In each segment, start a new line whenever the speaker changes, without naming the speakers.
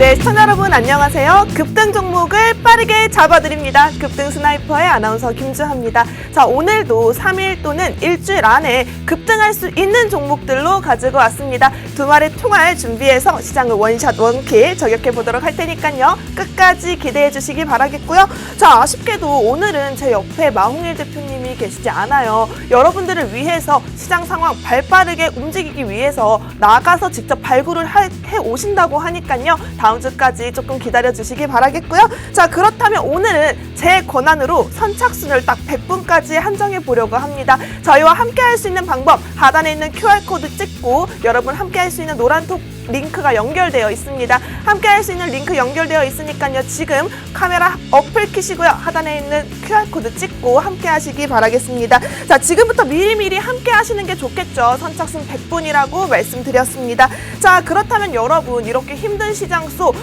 네, 시청자 여러분 안녕하세요. 급등 종목을 빠르게 잡아드립니다. 급등 스나이퍼의 아나운서 김주하입니다. 자, 오늘도 3일 또는 일주일 안에 급등할 수 있는 종목들로 가지고 왔습니다. 두 마리 총알 준비해서 시장을 원샷 원킬 저격해 보도록 할 테니까요. 끝까지 기대해 주시기 바라겠고요. 자, 아쉽게도 오늘은 제 옆에 마홍일 대표님이 계시지 않아요. 여러분들을 위해서 시장 상황 발빠르게 움직이기 위해서 나가서 직접 발굴을 해 오신다고 하니까요. 다음 주까지 조금 기다려 주시기 바라겠고요. 자, 그렇다면 오늘은 제 권한으로 선착순을 딱 100분까지 한정해 보려고 합니다. 저희와 함께 할 수 있는 방법 하단에 있는 QR코드 찍고 여러분 함께 할 수 있는 노란톡 링크가 연결되어 있습니다. 함께 할 수 있는 링크 연결되어 있으니까요. 지금 카메라 어플 키시고요. 하단에 있는 QR코드 찍고 함께 하시기 바라겠습니다. 자, 지금부터 미리미리 함께 하시는 게 좋겠죠. 선착순 100분이라고 말씀드렸습니다. 자, 그렇다면 여러분 이렇게 힘든 시장 속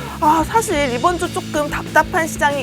사실 이번 주 조금 답답한 시장이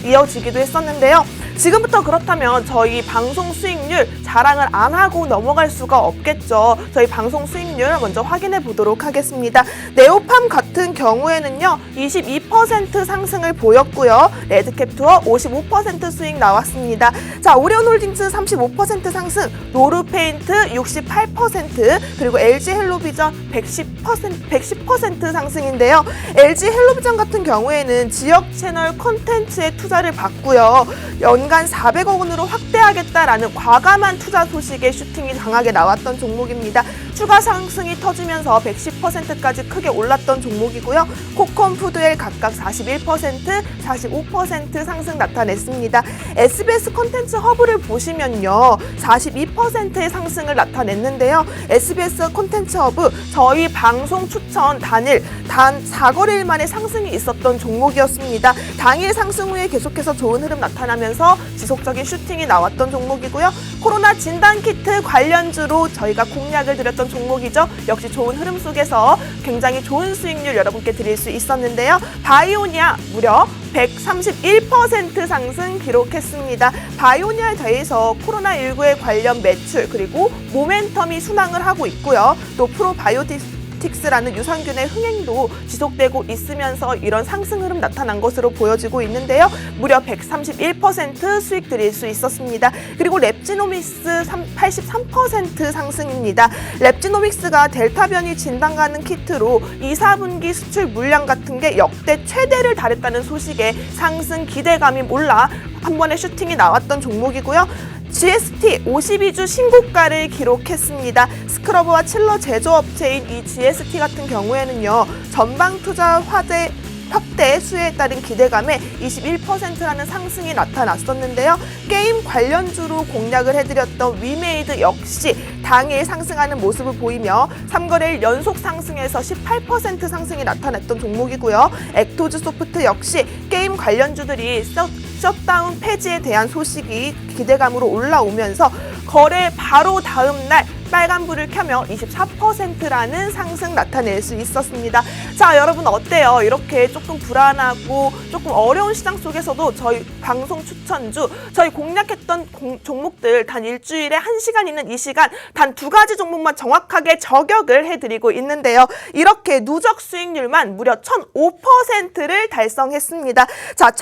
이어지기도 했었는데요. 지금부터 그렇다면 저희 방송 수익률 자랑을 안 하고 넘어갈 수가 없겠죠. 저희 방송 수익률 먼저 확인해 보도록 하겠습니다. 네오팜 같은 경우에는요 22% 상승을 보였고요. 레드캡투어 55% 수익 나왔습니다. 자, 오리온홀딩스 35% 상승, 노르페인트 68%, 그리고 LG 헬로비전 110% 상승인데요. LG 헬로비전 같은 경우에는 지역 채널 콘텐츠에 투자를 받고요. 연간 400억 원으로 확대하겠다라는 과감한 투자 소식에 슈팅이 강하게 나왔던 종목입니다. 추가 상승이 터지면서 110%까지 크게 올랐던 종목이고요. 코콤 푸드엘 각각 41%, 45% 상승 나타냈습니다. SBS 콘텐츠 허브를 보시면요. 42%의 상승을 나타냈는데요. SBS 콘텐츠 허브 저희 방송 추천 단일 단 4거래일 만에 상승이 있었던 종목이었습니다. 당일 상승 후에 계속해서 좋은 흐름 나타나면서 지속적인 슈팅이 나왔던 종목이고요. 코로나 진단키트 관련주로 저희가 공략을 드렸던 종목이죠. 역시 좋은 흐름 속에서 굉장히 좋은 수익률 여러분께 드릴 수 있었는데요. 바이오니아 무려 131% 상승 기록했습니다. 바이오니아에 대해서 코로나19에 관련 매출 그리고 모멘텀이 순항을 하고 있고요. 또 프로바이오틱스라는 유산균의 흥행도 지속되고 있으면서 이런 상승 흐름 나타난 것으로 보여지고 있는데요. 무려 131% 수익 드릴 수 있었습니다. 그리고 랩지노믹스 83% 상승입니다. 랩지노믹스가 델타 변이 진단 가능 키트로 2, 4분기 수출 물량 같은 게 역대 최대를 달했다는 소식에 상승 기대감이 올라 한 번에 슈팅이 나왔던 종목이고요. GST 52주 신고가를 기록했습니다. 스크러버와 칠러 제조업체인 이 GST 같은 경우에는요. 전방 투자 확대 수혜에 따른 기대감에 21%라는 상승이 나타났었는데요. 게임 관련주로 공략을 해드렸던 위메이드 역시 당일 상승하는 모습을 보이며 3거래일 연속 상승에서 18% 상승이 나타났던 종목이고요. 액토즈 소프트 역시 게임 관련주들이 셧다운 폐지에 대한 소식이 기대감으로 올라오면서 거래 바로 다음 날 빨간불을 켜며 24%라는 상승 나타낼 수 있었습니다. 자, 여러분 어때요? 이렇게 조금 불안하고 조금 어려운 시장 속에서도 저희 방송 추천주, 저희 공략했던 종목들 단 일주일에 1시간 있는 이 시간 단 2가지 종목만 정확하게 저격을 해드리고 있는데요. 이렇게 누적 수익률만 무려 1005%를 달성했습니다. 자,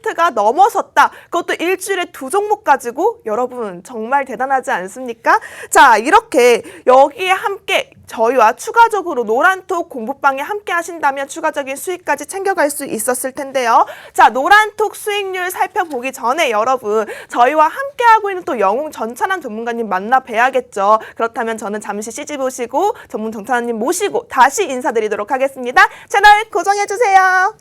1000%가 넘어섰다. 그것도 일주일에 2종목 가지고 여러분 정말 대단하지 않습니까? 자, 이렇게 여기에 함께 저희와 추가적으로 노란톡 공부방에 함께 하신다면 추가적인 수익까지 챙겨갈 수 있었을 텐데요. 자, 노란톡 수익률 살펴보기 전에 여러분 저희와 함께하고 있는 또 영웅 전찬환 전문가님 만나 뵈야겠죠. 그렇다면 저는 잠시 CG 보시고 전문 전찬환님 모시고 다시 인사드리도록 하겠습니다. 채널 고정해주세요.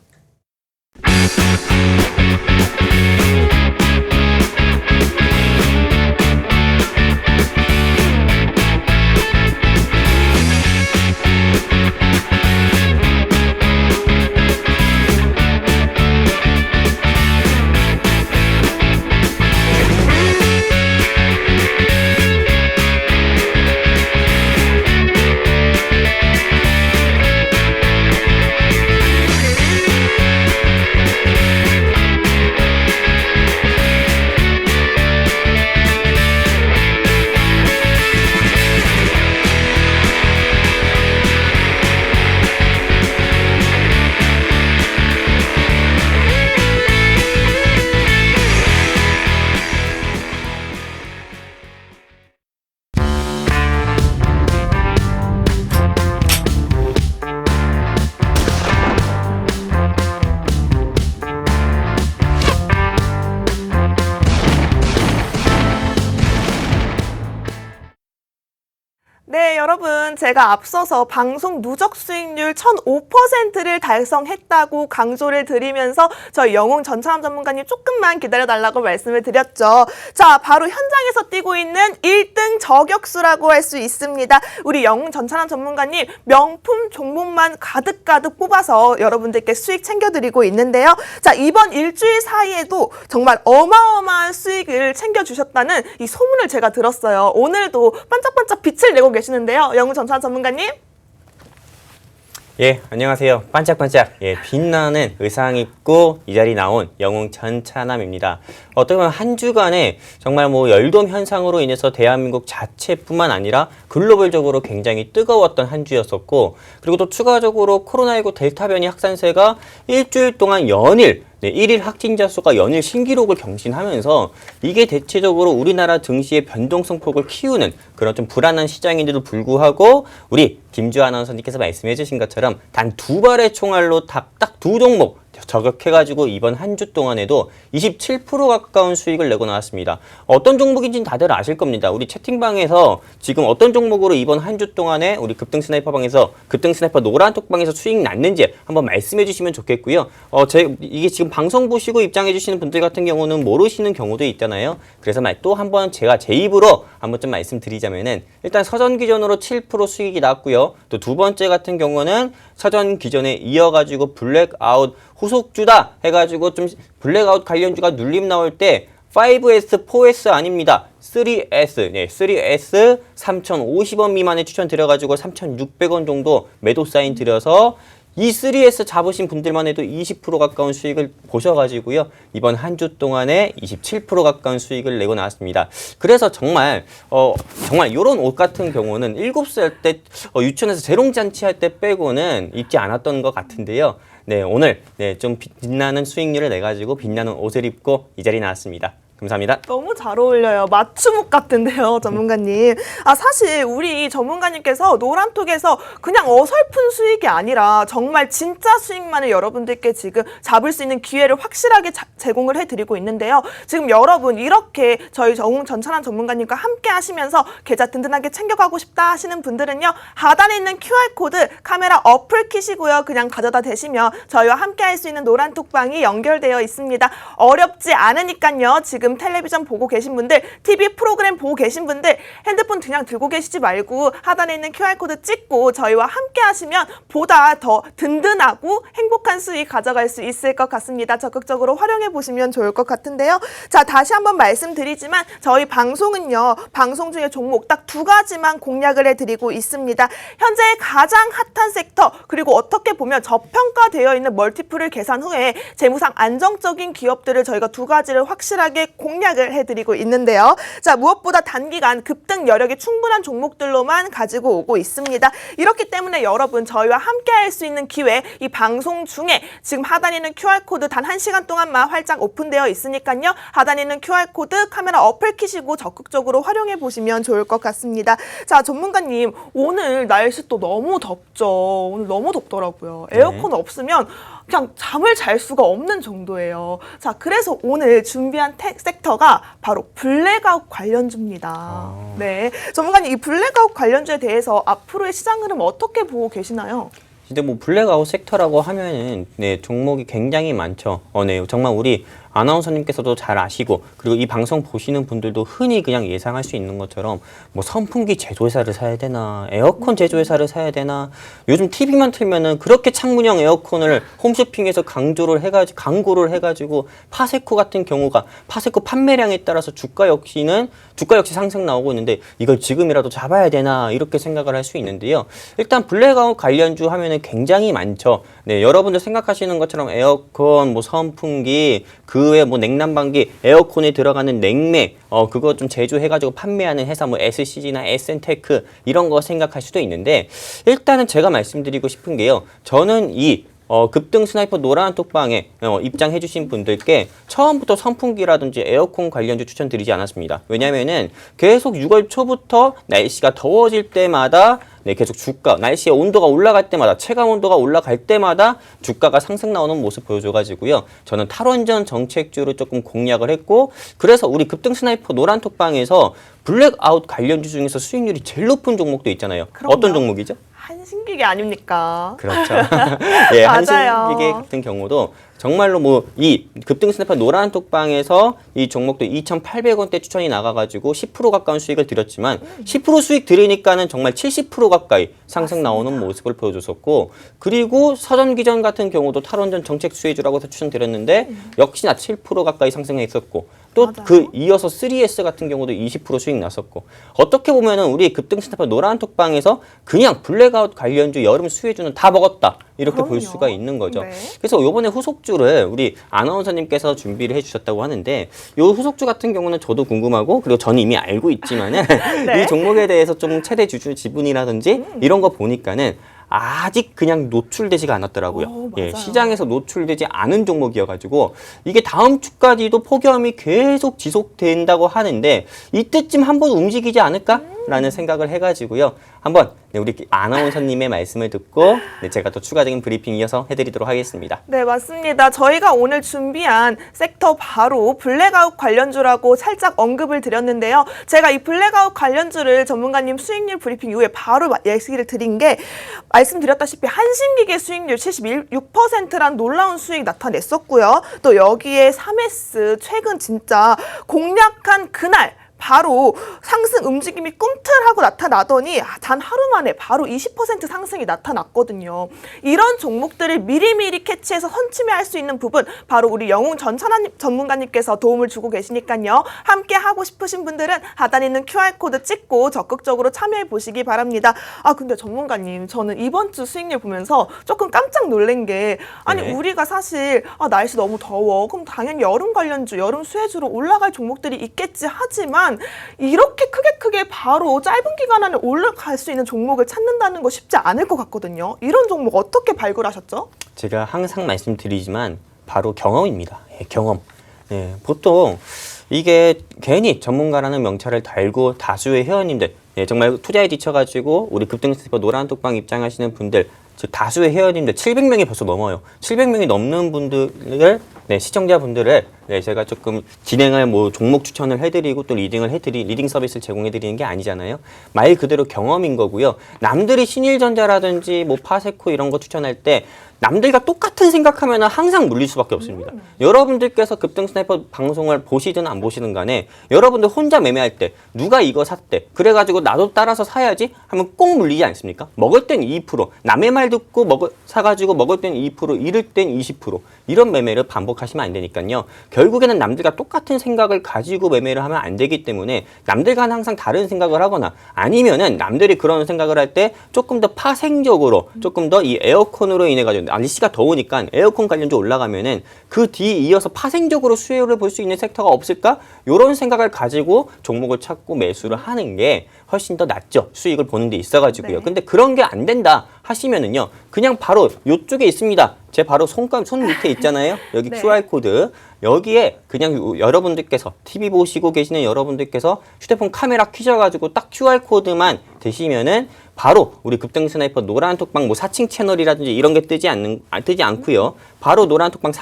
네, 여러분, 제가 앞서서 방송 누적 수익률 1,005%를 달성했다고 강조를 드리면서 저희 영웅 전차남 전문가님 조금만 기다려달라고 말씀을 드렸죠. 자, 바로 현장에서 뛰고 있는 1등 저격수라고 할 수 있습니다. 우리 영웅 전차남 전문가님 명품 종목만 가득가득 뽑아서 여러분들께 수익 챙겨드리고 있는데요. 자, 이번 일주일 사이에도 정말 어마어마한 수익을 챙겨주셨다는 이 소문을 제가 들었어요. 오늘도 반짝반짝 빛을 내고 계시는데요. 영웅 전차 전문가님.
예, 안녕하세요. 반짝반짝 빛나는 의상 입고 이 자리 나온 영웅 전차남입니다. 어떻게 보면 한 주간에 정말 열돔 현상으로 인해서 대한민국 자체뿐만 아니라 글로벌적으로 굉장히 뜨거웠던 한 주였었고, 그리고 또 추가적으로 코로나19 델타 변이 확산세가 일주일 동안 연일 1일 확진자 수가 연일 신기록을 경신하면서 이게 대체적으로 우리나라 증시의 변동성 폭을 키우는 그런 좀 불안한 시장인데도 불구하고 우리 김주아 아나운서님께서 말씀해 주신 것처럼 단 2발의 총알로 딱 두 종목 저격해가지고 이번 한 주 동안에도 27% 가까운 수익을 내고 나왔습니다. 어떤 종목인지는 다들 아실 겁니다. 우리 채팅방에서 지금 어떤 종목으로 이번 한 주 동안에 우리 급등 스나이퍼 방에서 급등 스나이퍼 노란톡방에서 수익 났는지 한번 말씀해 주시면 좋겠고요. 이게 지금 방송 보시고 입장해 주시는 분들 같은 경우는 모르시는 경우도 있잖아요. 그래서 또 한번 제가 제 입으로 한번 좀 말씀드리자면은 일단 서전 기준으로 7% 수익이 났고요. 또 두 번째 같은 경우는 서전 기준에 이어가지고 블랙아웃 후속주다 해가지고 좀 블랙아웃 관련주가 눌림 나올 때 5S, 4S 아닙니다. 3S, 3S 3,050원 미만에 추천드려가지고 3,600원 정도 매도 사인 드려서 이 3S 잡으신 분들만 해도 20% 가까운 수익을 보셔가지고요. 이번 한 주 동안에 27% 가까운 수익을 내고 나왔습니다. 그래서 정말 이런 옷 같은 경우는 7살 때 유치원에서 재롱잔치 할 때 빼고는 입지 않았던 것 같은데요. 네, 오늘 좀 빛나는 수익률을 내가지고 빛나는 옷을 입고 이 자리에 나왔습니다. 감사합니다.
너무 잘 어울려요. 맞춤옷 같은데요, 전문가님. 사실 우리 전문가님께서 노란톡에서 그냥 어설픈 수익이 아니라 정말 진짜 수익만을 여러분들께 지금 잡을 수 있는 기회를 확실하게 제공을 해드리고 있는데요. 지금 여러분 이렇게 저희 영웅 전차남 전문가님과 함께 하시면서 계좌 든든하게 챙겨가고 싶다 하시는 분들은요. 하단에 있는 QR코드 카메라 어플 키시고요. 그냥 가져다 대시면 저희와 함께 할 수 있는 노란톡방이 연결되어 있습니다. 어렵지 않으니까요. 지금 텔레비전 보고 계신 분들, TV 프로그램 보고 계신 분들 핸드폰 그냥 들고 계시지 말고 하단에 있는 QR코드 찍고 저희와 함께 하시면 보다 더 든든하고 행복한 수익 가져갈 수 있을 것 같습니다. 적극적으로 활용해 보시면 좋을 것 같은데요. 자, 다시 한번 말씀드리지만 저희 방송은요. 방송 중에 종목 딱 2가지만 공략을 해드리고 있습니다. 현재 가장 핫한 섹터 그리고 어떻게 보면 저평가되어 있는 멀티플을 계산 후에 재무상 안정적인 기업들을 저희가 2가지를 확실하게 공략을 해드리고 있는데요. 자, 무엇보다 단기간 급등 여력이 충분한 종목들로만 가지고 오고 있습니다. 이렇기 때문에 여러분 저희와 함께 할 수 있는 기회 이 방송 중에 지금 하단에 있는 QR코드 단 1시간 동안만 활짝 오픈되어 있으니까요. 하단에 있는 QR코드 카메라 어플 키시고 적극적으로 활용해 보시면 좋을 것 같습니다. 자, 전문가님 오늘 날씨 또 너무 덥죠. 오늘 너무 덥더라고요. 에어컨 없으면 그냥 잠을 잘 수가 없는 정도예요. 자, 그래서 오늘 준비한 섹터가 바로 블랙아웃 관련주입니다. 네, 전문가님 이 블랙아웃 관련주에 대해서 앞으로의 시장 흐름 어떻게 보고 계시나요?
근데 블랙아웃 섹터라고 하면은 종목이 굉장히 많죠. 정말 우리 아나운서님께서도 잘 아시고 그리고 이 방송 보시는 분들도 흔히 그냥 예상할 수 있는 것처럼 선풍기 제조회사를 사야 되나 에어컨 제조회사를 사야 되나 요즘 TV만 틀면은 그렇게 창문형 에어컨을 홈쇼핑에서 광고를 해가지고 파세코 같은 경우가 파세코 판매량에 따라서 주가 역시 상승 나오고 있는데 이걸 지금이라도 잡아야 되나 이렇게 생각을 할 수 있는데요. 일단 블랙아웃 관련주 하면은 굉장히 많죠. 네, 여러분들 생각하시는 것처럼 에어컨, 선풍기, 그 외에 냉난방기, 에어컨에 들어가는 냉매, 그거 좀 제조해가지고 판매하는 회사, SCG나 에센테크 이런 거 생각할 수도 있는데 일단은 제가 말씀드리고 싶은 게요. 저는 이 급등 스나이퍼 노란 톡방에 입장해주신 분들께 처음부터 선풍기라든지 에어컨 관련주 추천드리지 않았습니다. 왜냐면은 계속 6월 초부터 날씨가 더워질 때마다 계속 주가, 날씨의 온도가 올라갈 때마다, 체감 온도가 올라갈 때마다 주가가 상승 나오는 모습 보여줘가지고요. 저는 탈원전 정책주를 조금 공략을 했고, 그래서 우리 급등 스나이퍼 노란 톡방에서 블랙아웃 관련주 중에서 수익률이 제일 높은 종목도 있잖아요.
그럼요.
어떤 종목이죠?
한신기계 아닙니까?
그렇죠. 예,
맞아요.
한신기계 같은 경우도 정말로 뭐 이 급등 스나이퍼 노란 톡방에서 이 종목도 2,800원대 추천이 나가가지고 10% 가까운 수익을 드렸지만 10% 수익 드리니까는 정말 70% 가까이 상승 나오는 모습을 보여줬었고, 그리고 서전기전 같은 경우도 탈원전 정책 수혜주라고 해서 추천드렸는데 역시나 7% 가까이 상승했었고, 또
맞아요.
그 이어서 3S 같은 경우도 20% 수익 났었고, 어떻게 보면은 우리 급등 스나이퍼 노란 톡방에서 그냥 블랙아웃 관련주 여름 수혜주는 다 먹었다 이렇게 볼
그럼요.
수가 있는 거죠.
네.
그래서 요번에 후속주를 우리 아나운서님께서 준비를 해주셨다고 하는데, 요 후속주 같은 경우는 저도 궁금하고, 그리고 저는 이미 알고 있지만은
네.
이 종목에 대해서 좀 최대 주주 지분이라든지 이런 거 보니까는 아직 그냥 노출되지가 않았더라고요.
오,
예,
맞아요.
시장에서 노출되지 않은 종목이어가지고 이게 다음 주까지도 폭염이 계속 지속된다고 하는데 이때쯤 한번 움직이지 않을까라는 생각을 해가지고요. 한번 우리 아나운서님의 말씀을 듣고 제가 또 추가적인 브리핑 이어서 해드리도록 하겠습니다.
네, 맞습니다. 저희가 오늘 준비한 섹터 바로 블랙아웃 관련주라고 살짝 언급을 드렸는데요. 제가 이 블랙아웃 관련주를 전문가님 수익률 브리핑 이후에 바로 예시를 드린 게, 말씀드렸다시피 한신기계 수익률 76%란 놀라운 수익 나타냈었고요. 또 여기에 3S 최근 진짜 공략한 그날 바로 상승 움직임이 꿈틀하고 나타나더니 단 하루 만에 바로 20% 상승이 나타났거든요. 이런 종목들을 미리미리 캐치해서 선취매할 수 있는 부분, 바로 우리 영웅 전찬환 전문가님께서 도움을 주고 계시니까요. 함께 하고 싶으신 분들은 하단에 있는 QR코드 찍고 적극적으로 참여해 보시기 바랍니다. 근데 전문가님, 저는 이번 주 수익률 보면서 조금 깜짝 놀란 게, 아니
네.
우리가 사실 날씨 너무 더워, 그럼 당연히 여름 관련주, 여름 수혜주로 올라갈 종목들이 있겠지 하지만 이렇게 크게 바로 짧은 기간 안에 올라갈 수 있는 종목을 찾는다는 거 쉽지 않을 것 같거든요. 이런 종목 어떻게 발굴하셨죠?
제가 항상 말씀드리지만 바로 경험입니다. 예, 경험. 예, 보통 이게 괜히 전문가라는 명찰을 달고 다수의 회원님들, 정말 투자에 지쳐가지고 우리 급등 스나이퍼 노란 톡방 입장하시는 분들, 즉 다수의 회원님들 700명이 벌써 넘어요. 700명이 넘는 분들을, 시청자분들을 제가 조금 진행할 종목 추천을 해드리고 또 리딩 서비스를 제공해드리는 게 아니잖아요. 말 그대로 경험인 거고요. 남들이 신일전자라든지 파세코 이런 거 추천할 때 남들과 똑같은 생각하면 항상 물릴 수밖에 없습니다. 여러분들께서 급등 스나이퍼 방송을 보시든 안 보시든 간에 여러분들 혼자 매매할 때 누가 이거 샀대, 그래가지고 나도 따라서 사야지 하면 꼭 물리지 않습니까? 먹을 땐 2%, 남의 말 듣고 사가지고 먹을 땐 2%, 잃을 땐 20%, 이런 매매를 반복하시면 안 되니까요. 결국에는 남들과 똑같은 생각을 가지고 매매를 하면 안 되기 때문에 남들과는 항상 다른 생각을 하거나, 아니면은 남들이 그런 생각을 할 때 조금 더 파생적으로, 조금 더 이 에어컨으로 인해 가지고 날씨가 더우니까 에어컨 관련주 올라가면은 그 뒤에 이어서 파생적으로 수혜를 볼 수 있는 섹터가 없을까? 이런 생각을 가지고 종목을 찾고 매수를 하는 게 훨씬 더 낫죠. 수익을 보는 데 있어가지고요.
네.
근데 그런 게 안 된다 하시면은요, 그냥 바로 이쪽에 있습니다. 제 바로 손 밑에 있잖아요. 여기
네.
QR코드. 여기에 그냥 여러분들께서, TV 보시고 계시는 여러분들께서 휴대폰 카메라 켜셔가지고 딱 QR코드만 되시면은 바로 우리 급등 스나이퍼 노란 톡방 4층 채널이라든지 이런 게 뜨지 않고요. 바로 노란 톡방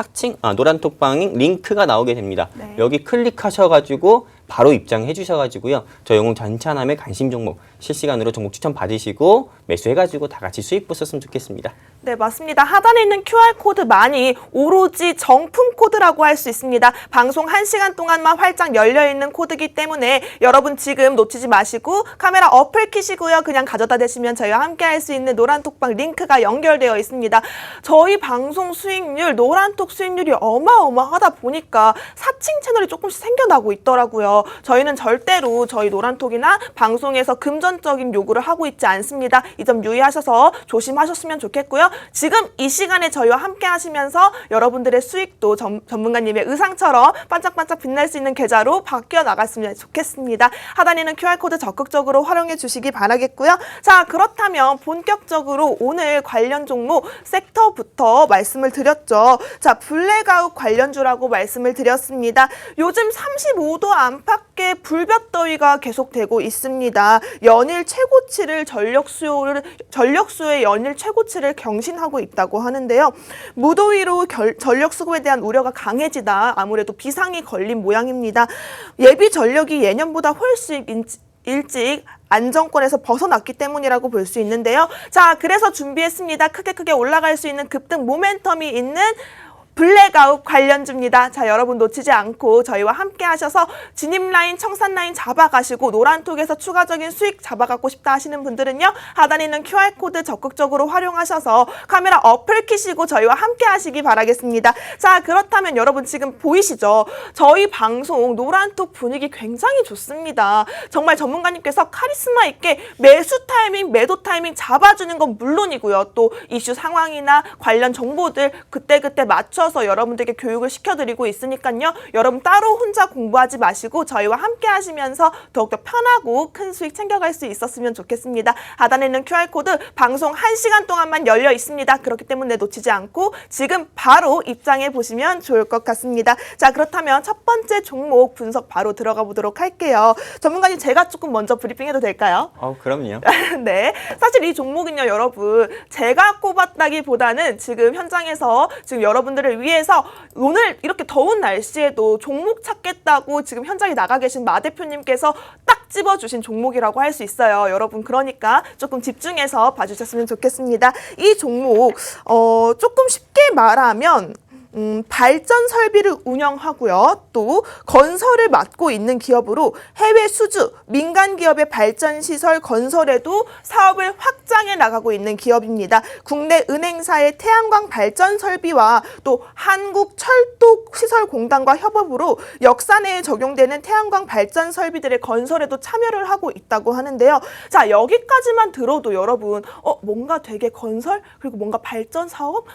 노란 톡방 링크가 나오게 됩니다.
네.
여기 클릭하셔가지고 바로 입장해 주셔가지고요. 저 영웅 전차남의 관심 종목 실시간으로 종목 추천 받으시고 매수해가지고 다 같이 수익 보셨으면 좋겠습니다.
네, 맞습니다. 하단에 있는 QR코드만이 오로지 정품 코드라고 할 수 있습니다. 방송 1시간 동안만 활짝 열려있는 코드이기 때문에 여러분 지금 놓치지 마시고 카메라 어플 키시고요. 그냥 가져다 대시면 저희와 함께 할 수 있는 노란톡방 링크가 연결되어 있습니다. 저희 방송 수익률, 노란톡 수익률이 어마어마하다 보니까 4층 채널이 조금씩 생겨나고 있더라고요. 저희는 절대로 저희 노란톡이나 방송에서 금전적인 요구를 하고 있지 않습니다. 이 점 유의하셔서 조심하셨으면 좋겠고요. 지금 이 시간에 저희와 함께 하시면서 여러분들의 수익도 전문가님의 의상처럼 반짝반짝 빛날 수 있는 계좌로 바뀌어 나갔으면 좋겠습니다. 하단에 있는 QR코드 적극적으로 활용해 주시기 바라겠고요. 자, 그렇다면 본격적으로 오늘 관련 종목 섹터부터 말씀을 드렸죠. 자, 블랙아웃 관련주라고 말씀을 드렸습니다. 요즘 35도 안팎의 불볕더위가 계속되고 있습니다. 연일 최고치를 전력수요의 연일 최고치를 경신하고 있다고 하는데요. 무더위로 전력 수급에 대한 우려가 강해지다 아무래도 비상이 걸린 모양입니다. 예비 전력이 예년보다 훨씬 일찍 안정권에서 벗어났기 때문이라고 볼 수 있는데요. 자, 그래서 준비했습니다. 크게 올라갈 수 있는 급등 모멘텀이 있는 블랙아웃 관련주입니다. 자, 여러분 놓치지 않고 저희와 함께 하셔서 진입라인, 청산라인 잡아가시고 노란톡에서 추가적인 수익 잡아가고 싶다 하시는 분들은요. 하단에 있는 QR코드 적극적으로 활용하셔서 카메라 어플 키시고 저희와 함께 하시기 바라겠습니다. 자, 그렇다면 여러분 지금 보이시죠? 저희 방송 노란톡 분위기 굉장히 좋습니다. 정말 전문가님께서 카리스마 있게 매수 타이밍, 매도 타이밍 잡아주는 건 물론이고요. 또 이슈 상황이나 관련 정보들 그때그때 맞춰 여러분들께 교육을 시켜드리고 있으니까요. 여러분 따로 혼자 공부하지 마시고 저희와 함께 하시면서 더욱더 편하고 큰 수익 챙겨갈 수 있었으면 좋겠습니다. 하단에 있는 QR코드 방송 1시간 동안만 열려 있습니다. 그렇기 때문에 놓치지 않고 지금 바로 입장해 보시면 좋을 것 같습니다. 자, 그렇다면 첫 번째 종목 분석 바로 들어가 보도록 할게요. 전문가님 제가 조금 먼저 브리핑해도 될까요?
그럼요.
네, 사실 이 종목은요, 여러분 제가 꼽았다기보다는 지금 현장에서 지금 여러분들을 위해서 오늘 이렇게 더운 날씨에도 종목 찾겠다고 지금 현장에 나가 계신 마 대표님께서 딱 집어주신 종목이라고 할 수 있어요. 여러분 그러니까 조금 집중해서 봐주셨으면 좋겠습니다. 이 종목 조금 쉽게 말하면 발전 설비를 운영하고요. 또 건설을 맡고 있는 기업으로 해외 수주, 민간 기업의 발전 시설 건설에도 사업을 확장해 나가고 있는 기업입니다. 국내 은행사의 태양광 발전 설비와 또 한국철도시설공단과 협업으로 역사 내에 적용되는 태양광 발전 설비들의 건설에도 참여를 하고 있다고 하는데요. 자, 여기까지만 들어도 여러분 뭔가 되게 건설 그리고 뭔가 발전 사업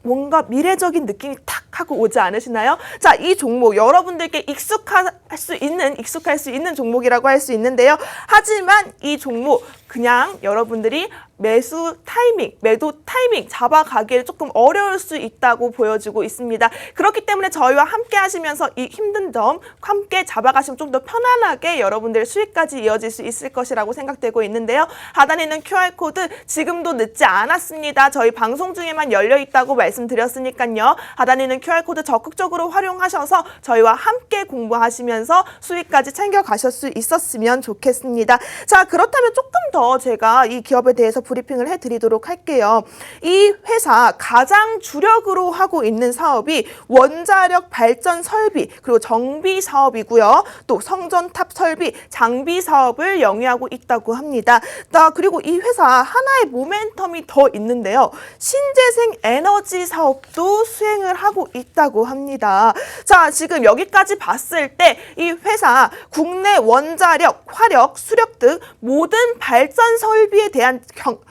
뭔가 미래적인 느낌이 탁 하고 오지 않으시나요? 자, 이 종목 여러분들께 익숙할 수 있는 종목이라고 할 수 있는데요. 하지만 이 종목 그냥 여러분들이 매수 타이밍, 매도 타이밍 잡아가기에 조금 어려울 수 있다고 보여지고 있습니다. 그렇기 때문에 저희와 함께 하시면서 이 힘든 점 함께 잡아가시면 좀 더 편안하게 여러분들의 수익까지 이어질 수 있을 것이라고 생각되고 있는데요. 하단에 있는 QR코드 지금도 늦지 않았습니다. 저희 방송 중에만 열려 있다고 말씀드렸으니까요. 하단에 있는 QR코드 적극적으로 활용하셔서 저희와 함께 공부하시면서 수익까지 챙겨가실 수 있었으면 좋겠습니다. 자, 그렇다면 조금 더 제가 이 기업에 대해서 브리핑을 해드리도록 할게요. 이 회사 가장 주력으로 하고 있는 사업이 원자력 발전 설비 그리고 정비 사업이고요. 또 성전탑 설비, 장비 사업을 영위하고 있다고 합니다. 그리고 이 회사 하나의 모멘텀이 더 있는데요. 신재생 에너지 사업도 수행을 하고 있다고 합니다. 자, 지금 여기까지 봤을 때 이 회사 국내 원자력, 화력, 수력 등 모든 발전 설비에 대한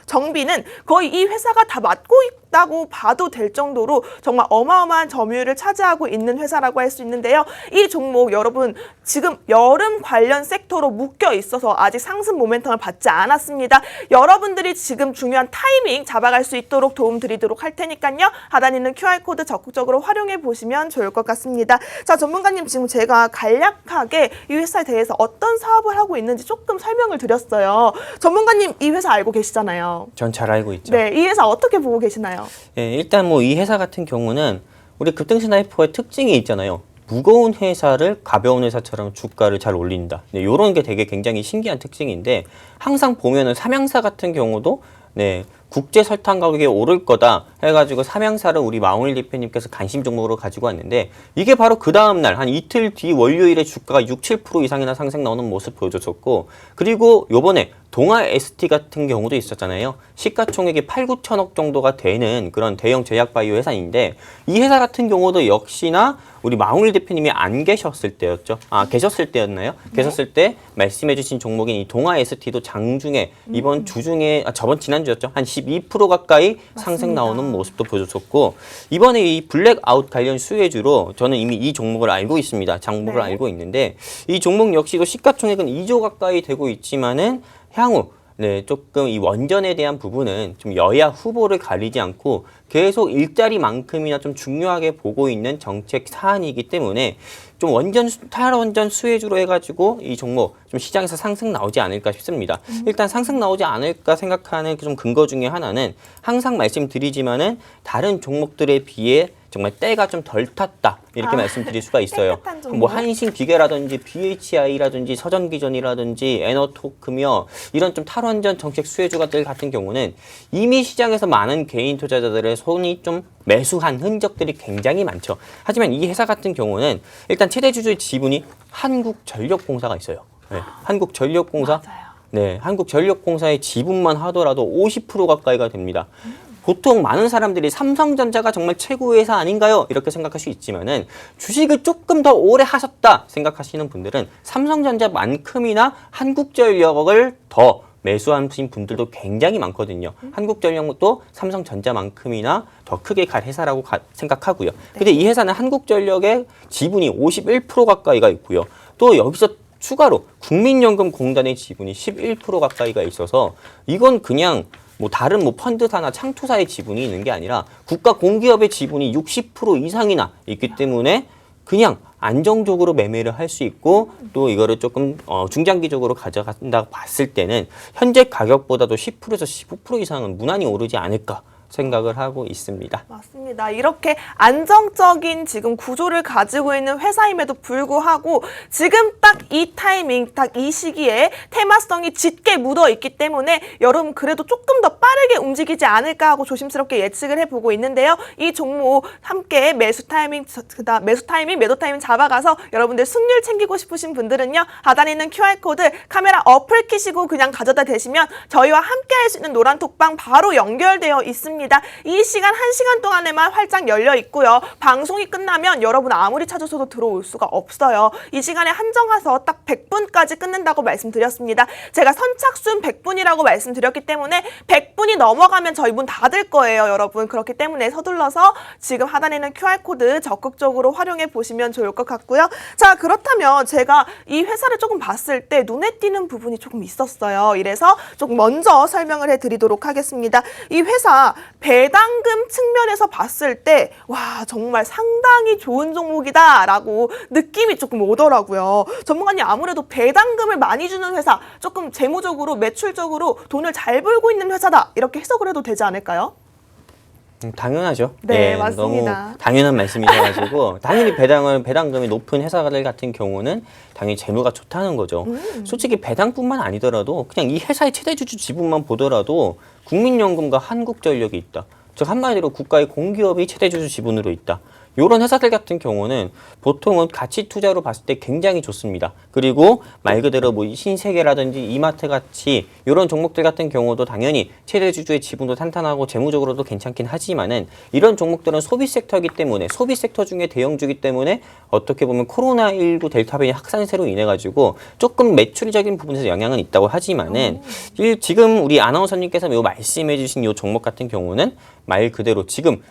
정비는 거의 이 회사가 다 맡고 있다고 봐도 될 정도로 정말 어마어마한 점유율을 차지하고 있는 회사라고 할 수 있는데요. 이 종목 여러분 지금 여름 관련 섹터로 묶여 있어서 아직 상승 모멘텀을 받지 않았습니다. 여러분들이 지금 중요한 타이밍 잡아갈 수 있도록 도움드리도록 할 테니까요. 하단에 있는 QR코드 적극적으로 활용해 보시면 좋을 것 같습니다. 자, 전문가님 지금 제가 간략하게 이 회사에 대해서 어떤 사업을 하고 있는지 조금 설명을 드렸어요. 전문가님 이 회사 알고 계시잖아요.
전 잘 알고 있죠.
네, 이 회사 어떻게 보고 계시나요?
예, 일단 이 회사 같은 경우는 우리 급등 스나이퍼의 특징이 있잖아요. 무거운 회사를 가벼운 회사처럼 주가를 잘 올린다. 네, 이런 게 되게 굉장히 신기한 특징인데 항상 보면은 삼양사 같은 경우도 국제 설탕 가격이 오를 거다 해가지고 삼양사를 우리 마홍일 대표님께서 관심 종목으로 가지고 왔는데 이게 바로 그 다음날 한 이틀 뒤 월요일에 주가가 6, 7% 이상이나 상승 나오는 모습 보여줬었고 그리고 요번에 동아 ST 같은 경우도 있었잖아요. 시가총액이 8, 9천억 정도가 되는 그런 대형 제약바이오 회사인데 이 회사 같은 경우도 역시나 우리 마웅일 대표님이 안 계셨을 때였죠. 계셨을 때였나요? 계셨을 때 말씀해주신 종목인 이 동아 ST도 장중에 이번 주 중에 지난주였죠. 한 12% 가까이 상승 나오는 모습도 보여줬었고 이번에 이 블랙아웃 관련 수혜주로 저는 이미 이 종목을 알고 있습니다. 장목을 알고 있는데 이 종목 역시도 시가총액은 2조 가까이 되고 있지만은 향후 조금 이 원전에 대한 부분은 좀 여야 후보를 가리지 않고 계속 일자리만큼이나 좀 중요하게 보고 있는 정책 사안이기 때문에 좀 탈원전 수혜주로 해가지고 이 종목 좀 시장에서 상승 나오지 않을까 싶습니다. 일단 상승 나오지 않을까 생각하는 좀 근거 중에 하나는 항상 말씀드리지만은 다른 종목들에 비해 정말 때가 좀 덜 탔다 이렇게 말씀드릴 수가 있어요. 뭐 한신기계라든지 BHI라든지 서전기전이라든지 에너토크며 이런 좀 탈원전 정책 수혜주가들 같은 경우는 이미 시장에서 많은 개인 투자자들의 손이 좀 매수한 흔적들이 굉장히 많죠. 하지만 이 회사 같은 경우는 일단 최대 주주의 지분이 한국전력공사가 있어요. 한국전력공사.
맞아요.
한국전력공사의 지분만 하더라도 50% 가까이가 됩니다. 보통 많은 사람들이 삼성전자가 정말 최고의 회사 아닌가요? 이렇게 생각할 수 있지만은 주식을 조금 더 오래 하셨다 생각하시는 분들은 삼성전자만큼이나 한국전력을 더 매수하신 분들도 굉장히 많거든요. 한국전력도 삼성전자만큼이나 더 크게 갈 회사라고 생각하고요. 근데 이 회사는 한국전력의 지분이 51% 가까이가 있고요. 또 여기서 추가로 국민연금공단의 지분이 11% 가까이가 있어서 이건 그냥 다른 펀드사나 창투사의 지분이 있는 게 아니라 국가 공기업의 지분이 60% 이상이나 있기 때문에 그냥 안정적으로 매매를 할 수 있고 또 이거를 조금 중장기적으로 가져간다고 봤을 때는 현재 가격보다도 10%에서 15% 이상은 무난히 오르지 않을까 생각을 하고 있습니다.
맞습니다. 이렇게 안정적인 지금 구조를 가지고 있는 회사임에도 불구하고 지금 딱 이 타이밍, 딱 이 시기에 테마성이 짙게 묻어 있기 때문에 여러분 그래도 조금 더 빠르게 움직이지 않을까 하고 조심스럽게 예측을 해보고 있는데요. 이 종목 함께 매도 타이밍 잡아가서 여러분들 승률 챙기고 싶으신 분들은요. 하단에 있는 QR코드 카메라 어플 키시고 그냥 가져다 대시면 저희와 함께 할 수 있는 노란톡방 바로 연결되어 있습니다. 이 시간 1시간 동안에만 활짝 열려 있고요. 방송이 끝나면 여러분 아무리 찾으셔도 들어올 수가 없어요. 이 시간에 한정해서 딱 100분까지 끊는다고 말씀드렸습니다. 제가 선착순 100분이라고 말씀드렸기 때문에 100분이 넘어가면 저희 문 닫을 거예요, 여러분. 그렇기 때문에 서둘러서 지금 하단에 있는 QR코드 적극적으로 활용해 보시면 좋을 것 같고요. 자, 그렇다면 제가 이 회사를 조금 봤을 때 눈에 띄는 부분이 조금 있었어요. 이래서 조금 먼저 설명을 해드리도록 하겠습니다. 이 회사 배당금 측면에서 봤을 때 와 정말 상당히 좋은 종목이다라고 느낌이 조금 오더라고요. 전문가님 아무래도 배당금을 많이 주는 회사, 조금 재무적으로 매출적으로 돈을 잘 벌고 있는 회사다 이렇게 해석을 해도 되지 않을까요?
당연하죠.
네, 맞습니다.
너무 당연한 말씀이셔가지고 당연히 배당금이 높은 회사들 같은 경우는 당연히 재무가 좋다는 거죠. 솔직히 배당뿐만 아니더라도 그냥 이 회사의 최대주주 지분만 보더라도 국민연금과 한국전력이 있다. 즉 한마디로 국가의 공기업이 최대주주 지분으로 있다. 이런 회사들 같은 경우는 보통은 가치 투자로 봤을 때 굉장히 좋습니다. 그리고 말 그대로 신세계라든지 이마트 같이 이런 종목들 같은 경우도 당연히 최대 주주의 지분도 탄탄하고 재무적으로도 괜찮긴 하지만은 이런 종목들은 소비 섹터이기 때문에 소비 섹터 중에 대형주기 때문에 어떻게 보면 코로나19 델타 변이 확산세로 인해 가지고 조금 매출적인 부분에서 영향은 있다고 하지만은 지금 우리 아나운서님께서 말씀해 주신 이 종목 같은 경우는 말 그대로 지금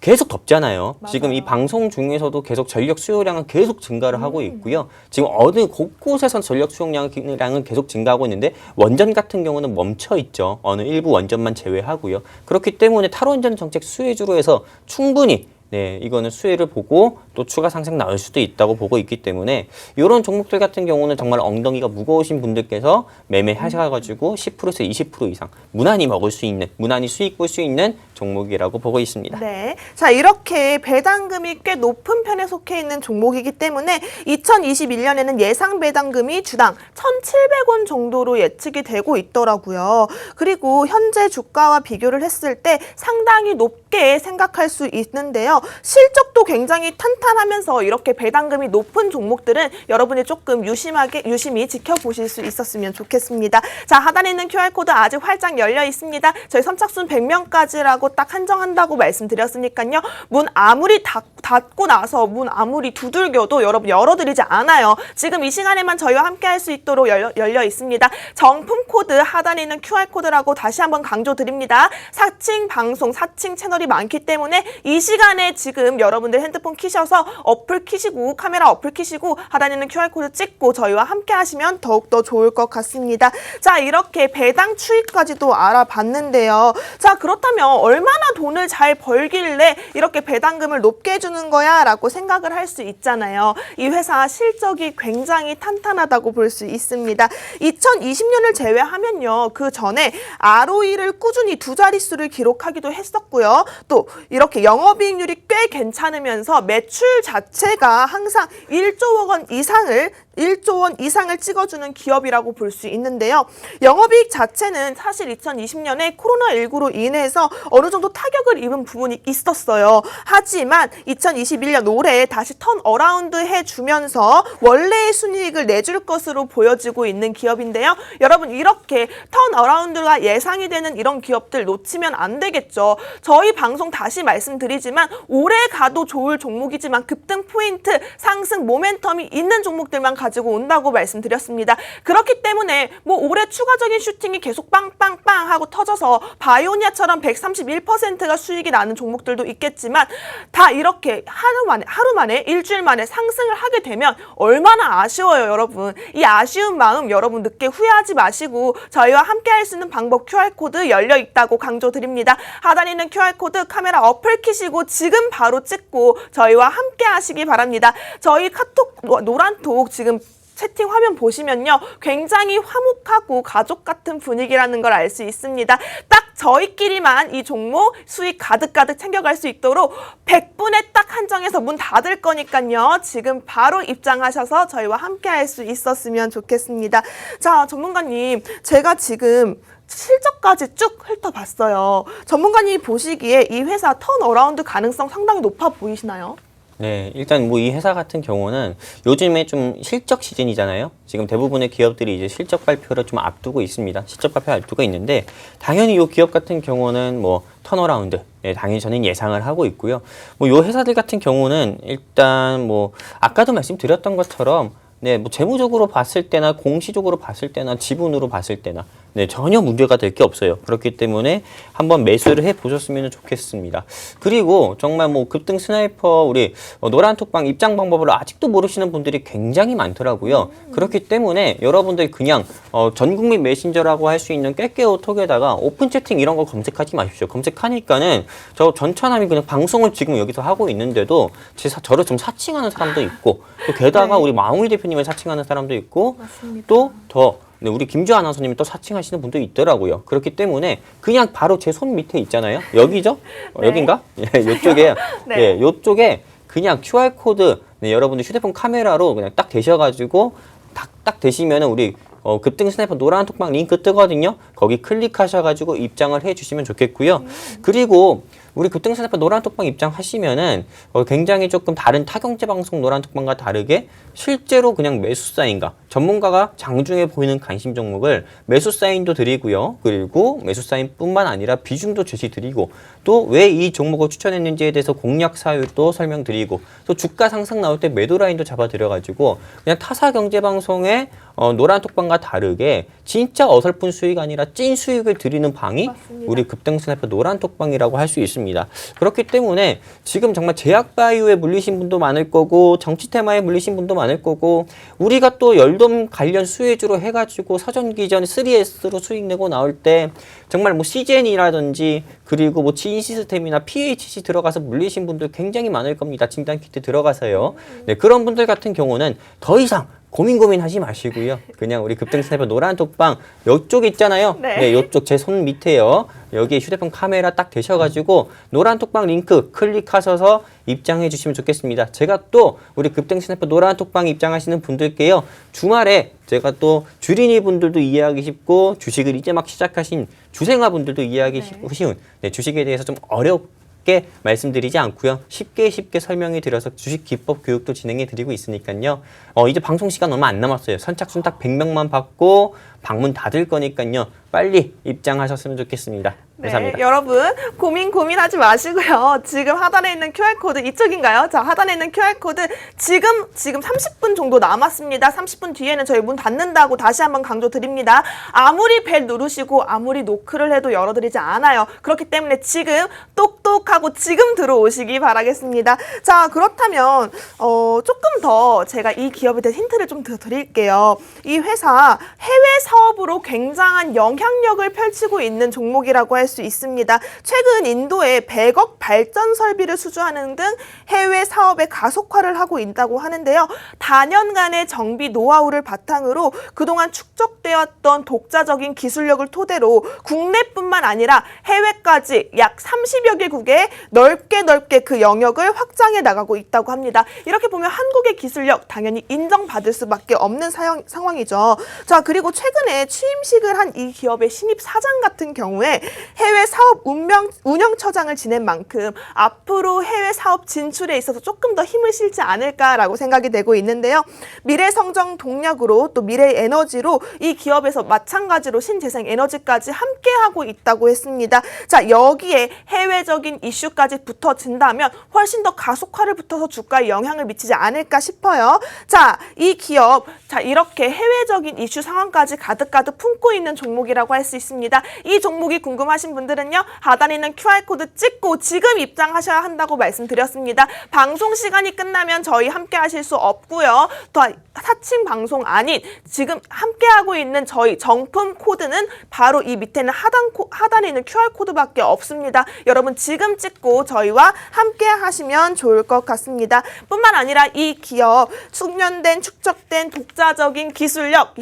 계속 덥잖아요.
맞아요.
지금 이 방송 중에서도 계속 전력 수요량은 계속 증가를 하고 있고요. 지금 어느 곳곳에서 전력 수요량은 계속 증가하고 있는데 원전 같은 경우는 멈춰 있죠. 어느 일부 원전만 제외하고요. 그렇기 때문에 탈원전 정책 수혜주로 해서 충분히 이거는 수혜를 보고 또 추가 상승 나올 수도 있다고 보고 있기 때문에 이런 종목들 같은 경우는 정말 엉덩이가 무거우신 분들께서 매매하셔가지고 10%에서 20% 이상 무난히 먹을 수 있는, 무난히 수익 볼 수 있는 종목이라고 보고 있습니다.
네. 자, 이렇게 배당금이 꽤 높은 편에 속해 있는 종목이기 때문에 2021년에는 예상 배당금이 주당 1,700원 정도로 예측이 되고 있더라고요. 그리고 현재 주가와 비교를 했을 때 상당히 높게 생각할 수 있는데요. 실적도 굉장히 탄탄하면서 이렇게 배당금이 높은 종목들은 여러분이 조금 유심히 지켜보실 수 있었으면 좋겠습니다. 자, 하단에 있는 QR코드 아직 활짝 열려 있습니다. 저희 선착순 100명까지라고 딱 한정한다고 말씀드렸으니까요. 문 아무리 닫고 나서 문 아무리 두들겨도 여러분 열어드리지 않아요. 지금 이 시간에만 저희와 함께 할 수 있도록 열려 있습니다. 정품 코드 하단에 있는 QR코드라고 다시 한번 강조드립니다. 사칭 방송, 사칭 채널이 많기 때문에 이 시간에 지금 여러분들 핸드폰 키셔서 어플 키시고 카메라 어플 키시고 하단에 있는 QR코드 찍고 저희와 함께 하시면 더욱더 좋을 것 같습니다. 자, 이렇게 배당 추이까지도 알아봤는데요. 자, 그렇다면 얼마나 돈을 잘 벌길래 이렇게 배당금을 높게 해주는 거야 라고 생각을 할 수 있잖아요. 이 회사 실적이 굉장히 탄탄하다고 볼 수 있습니다. 2020년을 제외하면요. 그 전에 ROE를 꾸준히 두 자릿수를 기록하기도 했었고요. 또 이렇게 영업이익률이 꽤 괜찮으면서 매출 자체가 항상 1조 원 이상을 찍어주는 기업이라고 볼 수 있는데요. 영업이익 자체는 사실 2020년에 코로나19로 인해서 어느 정도 타격을 입은 부분이 있었어요. 하지만 2021년 올해 다시 턴어라운드 해주면서 원래의 순이익을 내줄 것으로 보여지고 있는 기업인데요. 여러분 이렇게 턴어라운드가 예상이 되는 이런 기업들 놓치면 안 되겠죠. 저희 방송 다시 말씀드리지만 올해 가도 좋을 종목이지만 급등 포인트, 상승 모멘텀이 있는 종목들만 가지고 온다고 말씀드렸습니다. 그렇기 때문에 뭐 올해 추가적인 슈팅이 계속 빵빵빵 하고 터져서 바이오니아처럼 131%가 수익이 나는 종목들도 있겠지만 다 이렇게 하루 만에 일주일 만에 상승을 하게 되면 얼마나 아쉬워요, 여러분. 이 아쉬운 마음 여러분 늦게 후회하지 마시고 저희와 함께 할 수 있는 방법 QR코드 열려 있다고 강조드립니다. 하단에 있는 QR코드 카메라 어플 키시고 지금 바로 찍고 저희와 함께 하시기 바랍니다. 저희 카톡 노란톡 지금 채팅 화면 보시면요. 굉장히 화목하고 가족 같은 분위기라는 걸 알 수 있습니다. 딱 저희끼리만 이 종목 수익 가득가득 챙겨갈 수 있도록 100분에 딱 한정해서 문 닫을 거니까요. 지금 바로 입장하셔서 저희와 함께 할 수 있었으면 좋겠습니다. 자, 전문가님, 제가 지금 실적까지 쭉 훑어봤어요. 전문가님이 보시기에 이 회사 턴어라운드 가능성 상당히 높아 보이시나요?
네, 일단 뭐 이 회사 같은 경우는 요즘에 좀 실적 시즌이잖아요. 지금 대부분의 기업들이 이제 실적 발표를 좀 앞두고 있습니다. 실적 발표 앞두고 있는데 당연히 이 기업 같은 경우는 뭐 턴어라운드, 네, 당연히 저는 예상을 하고 있고요. 뭐 이 회사들 같은 경우는 일단 뭐 아까도 말씀드렸던 것처럼 네, 뭐 재무적으로 봤을 때나 공시적으로 봤을 때나 지분으로 봤을 때나 네, 전혀 문제가 될 게 없어요. 그렇기 때문에 한번 매수를 해 보셨으면 좋겠습니다. 그리고 정말 뭐 급등 스나이퍼 우리 노란톡방 입장 방법을 아직도 모르시는 분들이 굉장히 많더라고요. 그렇기 때문에 여러분들 그냥 전국민 메신저라고 할 수 있는 깨깨오톡에다가 오픈 채팅 이런 거 검색하지 마십시오. 검색하니까는 저 전차남이 그냥 방송을 지금 여기서 하고 있는데도 저를 좀 사칭하는 사람도 있고 또 게다가
네.
우리 마웅이 대표님을 사칭하는 사람도 있고
맞습니다.
또 더 네, 우리 김주아 아나운서님이 또 사칭하시는 분도 있더라고요. 그렇기 때문에 그냥 바로 제 손 밑에 있잖아요. 여기죠?
네.
여긴가? 예, 요쪽에
네.
예, 요쪽에 그냥 QR코드 네, 여러분들 휴대폰 카메라로 그냥 딱 대셔가지고 딱 대시면은 우리 급등 스나이퍼 노란 톡방 링크 뜨거든요. 거기 클릭하셔가지고 입장을 해주시면 좋겠고요. 그리고 우리 급등 스나이퍼 노란 톡방 입장하시면은 굉장히 조금 다른 타경제 방송 노란 톡방과 다르게 실제로 그냥 매수 사인과 전문가가 장중에 보이는 관심 종목을 매수 사인도 드리고요. 그리고 매수 사인뿐만 아니라 비중도 제시 드리고 또 왜 이 종목을 추천했는지에 대해서 공략 사유도 설명드리고 또 주가 상승 나올 때 매도 라인도 잡아드려가지고 그냥 타사 경제 방송의 노란 톡방과 다르게 진짜 어설픈 수익 아니라 찐 수익을 드리는 방이
맞습니다.
우리 급등 스나이퍼 노란 톡방이라고 할 수 있습니다. 그렇기 때문에 지금 정말 제약 바이오에 물리신 분도 많을 거고 정치 테마에 물리신 분도 많을 거고 우리가 또 열돔 관련 수혜주로 해가지고 사전기전 3S로 수익 내고 나올 때 정말 뭐 CGN이라든지 그리고 뭐 지인 시스템이나 PHC 들어가서 물리신 분들 굉장히 많을 겁니다. 진단 키트 들어가서요. 네, 그런 분들 같은 경우는 더 이상 고민하지 마시고요. 그냥 우리 급등 스나이퍼 노란 톡방 이쪽 있잖아요.
네.
이쪽 제 손 밑에요. 여기 휴대폰 카메라 딱 대셔가지고 노란 톡방 링크 클릭하셔서 입장해 주시면 좋겠습니다. 제가 또 우리 급등 스나이퍼 노란 톡방 입장하시는 분들께요. 주말에 제가 또 주린이 분들도 이해하기 쉽고 주식을 이제 막 시작하신 주생아 분들도 이해하기 쉬운 네, 주식에 대해서 좀 어렵게 말씀드리지 않고요. 쉽게 설명해 드려서 주식 기법 교육도 진행해 드리고 있으니까요. 이제 방송 시간 얼마 안 남았어요. 선착순 딱 100명만 받고 방문 닫을 거니까요. 빨리 입장하셨으면 좋겠습니다. 감사합니다.
네, 여러분 고민하지 마시고요. 지금 하단에 있는 QR코드 이쪽인가요? 자, 하단에 있는 QR코드 지금 30분 정도 남았습니다. 30분 뒤에는 저희 문 닫는다고 다시 한번 강조드립니다. 아무리 벨 누르시고 아무리 노크를 해도 열어드리지 않아요. 그렇기 때문에 지금 똑똑하고 지금 들어오시기 바라겠습니다. 자, 그렇다면 조금 더 제가 이 기업에 대해 힌트를 좀 더 드릴게요. 이 회사 해외 사업으로 굉장한 영향력을 펼치고 있는 종목이라고 할 수 있습니다. 최근 인도에 100억 발전 설비를 수주하는 등 해외 사업의 가속화를 하고 있다고 하는데요. 다년간의 정비 노하우를 바탕으로 그동안 축적되었던 독자적인 기술력을 토대로 국내뿐만 아니라 해외까지 약 30여 개국에 넓게 그 영역을 확장해 나가고 있다고 합니다. 이렇게 보면 한국의 기술력 당연히 인정받을 수밖에 없는 상황이죠. 자, 그리고 최근에 취임식을 한 이 기업의 신입 사장 같은 경우에 해외 사업 운영처장을 지낸 만큼 앞으로 해외 사업 진출에 있어서 조금 더 힘을 실지 않을까라고 생각이 되고 있는데요. 미래 성장 동력으로 또 미래 에너지로 이 기업에서 마찬가지로 신재생 에너지까지 함께하고 있다고 했습니다. 자, 여기에 해외적인 이슈까지 붙어진다면 훨씬 더 가속화를 붙어서 주가에 영향을 미치지 않을까 싶어요. 자, 이 기업 이렇게 해외적인 이슈 상황까지 가득 품고 있는 종목이라고 할 수 있습니다. 이 종목이 궁금하신 분들은요. 하단에 있는 QR코드 찍고 지금 입장하셔야 한다고 말씀드렸습니다. 방송 시간이 끝나면 저희 함께 하실 수 없고요. 또 사칭 방송 아닌 지금 함께하고 있는 저희 정품 코드는 바로 이 밑에는 하단에 있는 QR코드밖에 없습니다. 여러분 지금 찍고 저희와 함께 하시면 좋을 것 같습니다. 뿐만 아니라 이 기업 숙련된 축적된 독자적인 기술력,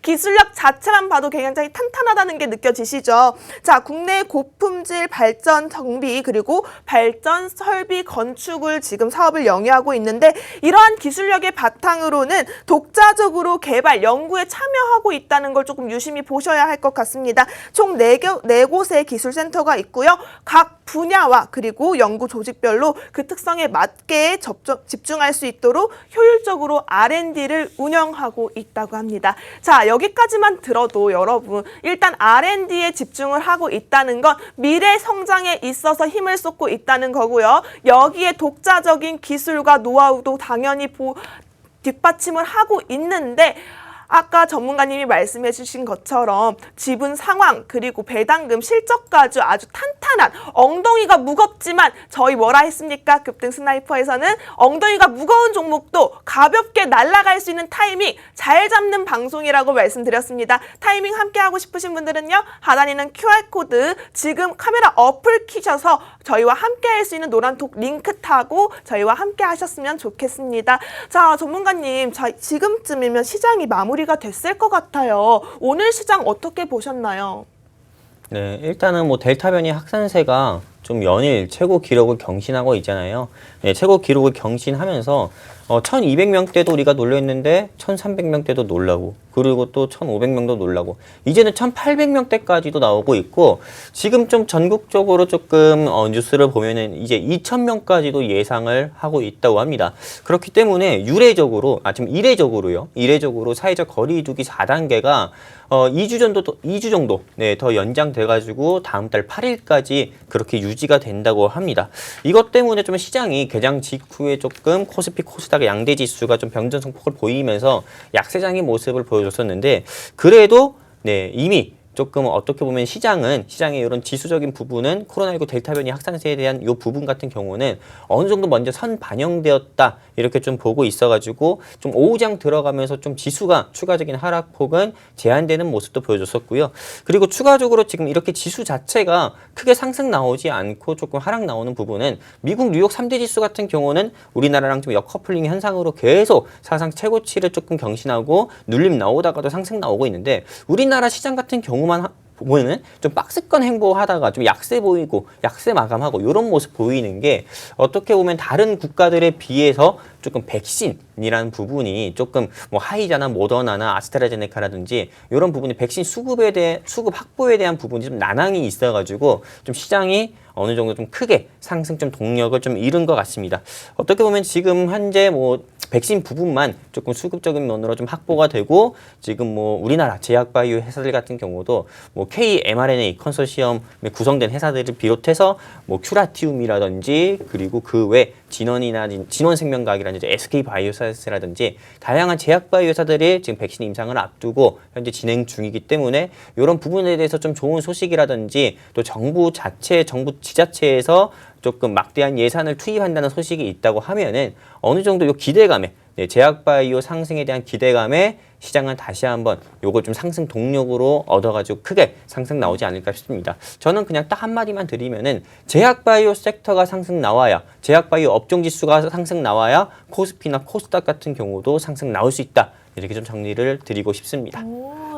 기술력 자체만 봐도 굉장히 탄탄하다는 게 느껴지시죠? 자, 국내 고품질 발전 정비 그리고 발전 설비 건축을 지금 사업을 영위하고 있는데 이러한 기술력의 바탕으로는 독자적으로 개발, 연구에 참여하고 있다는 걸 조금 유심히 보셔야 할 것 같습니다. 총 4곳의 기술센터가 있고요. 각 분야와 그리고 연구 조직별로 그 특성에 맞게 집중할 수 있도록 효율적으로 R&D를 운영하고 있다고 합니다. 자, 여기까지만 들어도 여러분 일단 R&D에 집중을 하고 있다는 건 미래 성장에 있어서 힘을 쏟고 있다는 거고요. 여기에 독자적인 기술과 노하우도 당연히 뒷받침을 하고 있는데 아까 전문가님이 말씀해 주신 것처럼 지분 상황 그리고 배당금 실적까지 아주 탄탄한 엉덩이가 무겁지만 저희 뭐라 했습니까? 급등 스나이퍼에서는 엉덩이가 무거운 종목도 가볍게 날아갈 수 있는 타이밍 잘 잡는 방송이라고 말씀드렸습니다. 타이밍 함께 하고 싶으신 분들은요. 하단에 있는 QR코드 지금 카메라 어플 키셔서 저희와 함께 할 수 있는 노란톡 링크 타고 저희와 함께 하셨으면 좋겠습니다. 자, 전문가님, 지금쯤이면 시장이 마무리가 됐을 것 같아요. 오늘 시장 어떻게 보셨나요?
네, 일단은 델타 변이 확산세가 좀 연일 최고 기록을 경신하고 있잖아요. 네, 최고 기록을 경신하면서 1200명대도 우리가 놀랬는데 1300명대도 놀라고 그리고 또 1500명도 놀라고 이제는 1800명대까지도 나오고 있고 지금 좀 전국적으로 조금 뉴스를 보면은 이제 2000명까지도 예상을 하고 있다고 합니다. 그렇기 때문에 지금 이례적으로 사회적 거리두기 4단계가 2주 정도 더 연장돼가지고 다음 달 8일까지 그렇게 유지가 된다고 합니다. 이것 때문에 좀 시장이 개장 직후에 조금 코스피, 코스닥 양대 지수가 좀 변전성폭을 보이면서 약세장의 모습을 보여줬었는데 그래도 이미 조금 어떻게 보면 시장의 이런 지수적인 부분은 코로나19 델타 변이 확산세에 대한 이 부분 같은 경우는 어느 정도 먼저 선 반영되었다 이렇게 좀 보고 있어가지고 좀 오후장 들어가면서 좀 지수가 추가적인 하락폭은 제한되는 모습도 보여줬었고요. 그리고 추가적으로 지금 이렇게 지수 자체가 크게 상승 나오지 않고 조금 하락 나오는 부분은 미국 뉴욕 3대 지수 같은 경우는 우리나라랑 좀 역커플링 현상으로 계속 사상 최고치를 조금 경신하고 눌림 나오다가도 상승 나오고 있는데 우리나라 시장 같은 경우만 보면은 좀 박스권 행보하다가 좀 약세 보이고 약세 마감하고 이런 모습 보이는 게 어떻게 보면 다른 국가들에 비해서 조금 백신이라는 부분이 조금 뭐 화이자나 모더나나 아스트라제네카라든지 이런 부분이 백신 수급 확보에 대한 부분이 좀 난항이 있어가지고 좀 시장이 어느 정도 좀 크게 상승 좀 동력을 좀 잃은 것 같습니다. 어떻게 보면 지금 현재 뭐 백신 부분만 조금 수급적인 면으로 좀 확보가 되고 지금 뭐 우리나라 제약바이오 회사들 같은 경우도 뭐 K-mRNA 컨소시엄에 구성된 회사들을 비롯해서 뭐 큐라티움이라든지 그리고 그 외 진원생명과학이라든지 SK바이오사이언스라든지 다양한 제약바이오 회사들이 지금 백신 임상을 앞두고 현재 진행 중이기 때문에 이런 부분에 대해서 좀 좋은 소식이라든지 또 정부 지자체에서 조금 막대한 예산을 투입한다는 소식이 있다고 하면은 어느 정도 요 기대감에 제약바이오 상승에 대한 기대감에 시장은 다시 한번 요걸 좀 상승 동력으로 얻어가지고 크게 상승 나오지 않을까 싶습니다. 저는 그냥 딱 한마디만 드리면은 제약바이오 섹터가 상승 나와야 제약바이오 업종 지수가 상승 나와야 코스피나 코스닥 같은 경우도 상승 나올 수 있다. 이렇게 좀 정리를 드리고 싶습니다.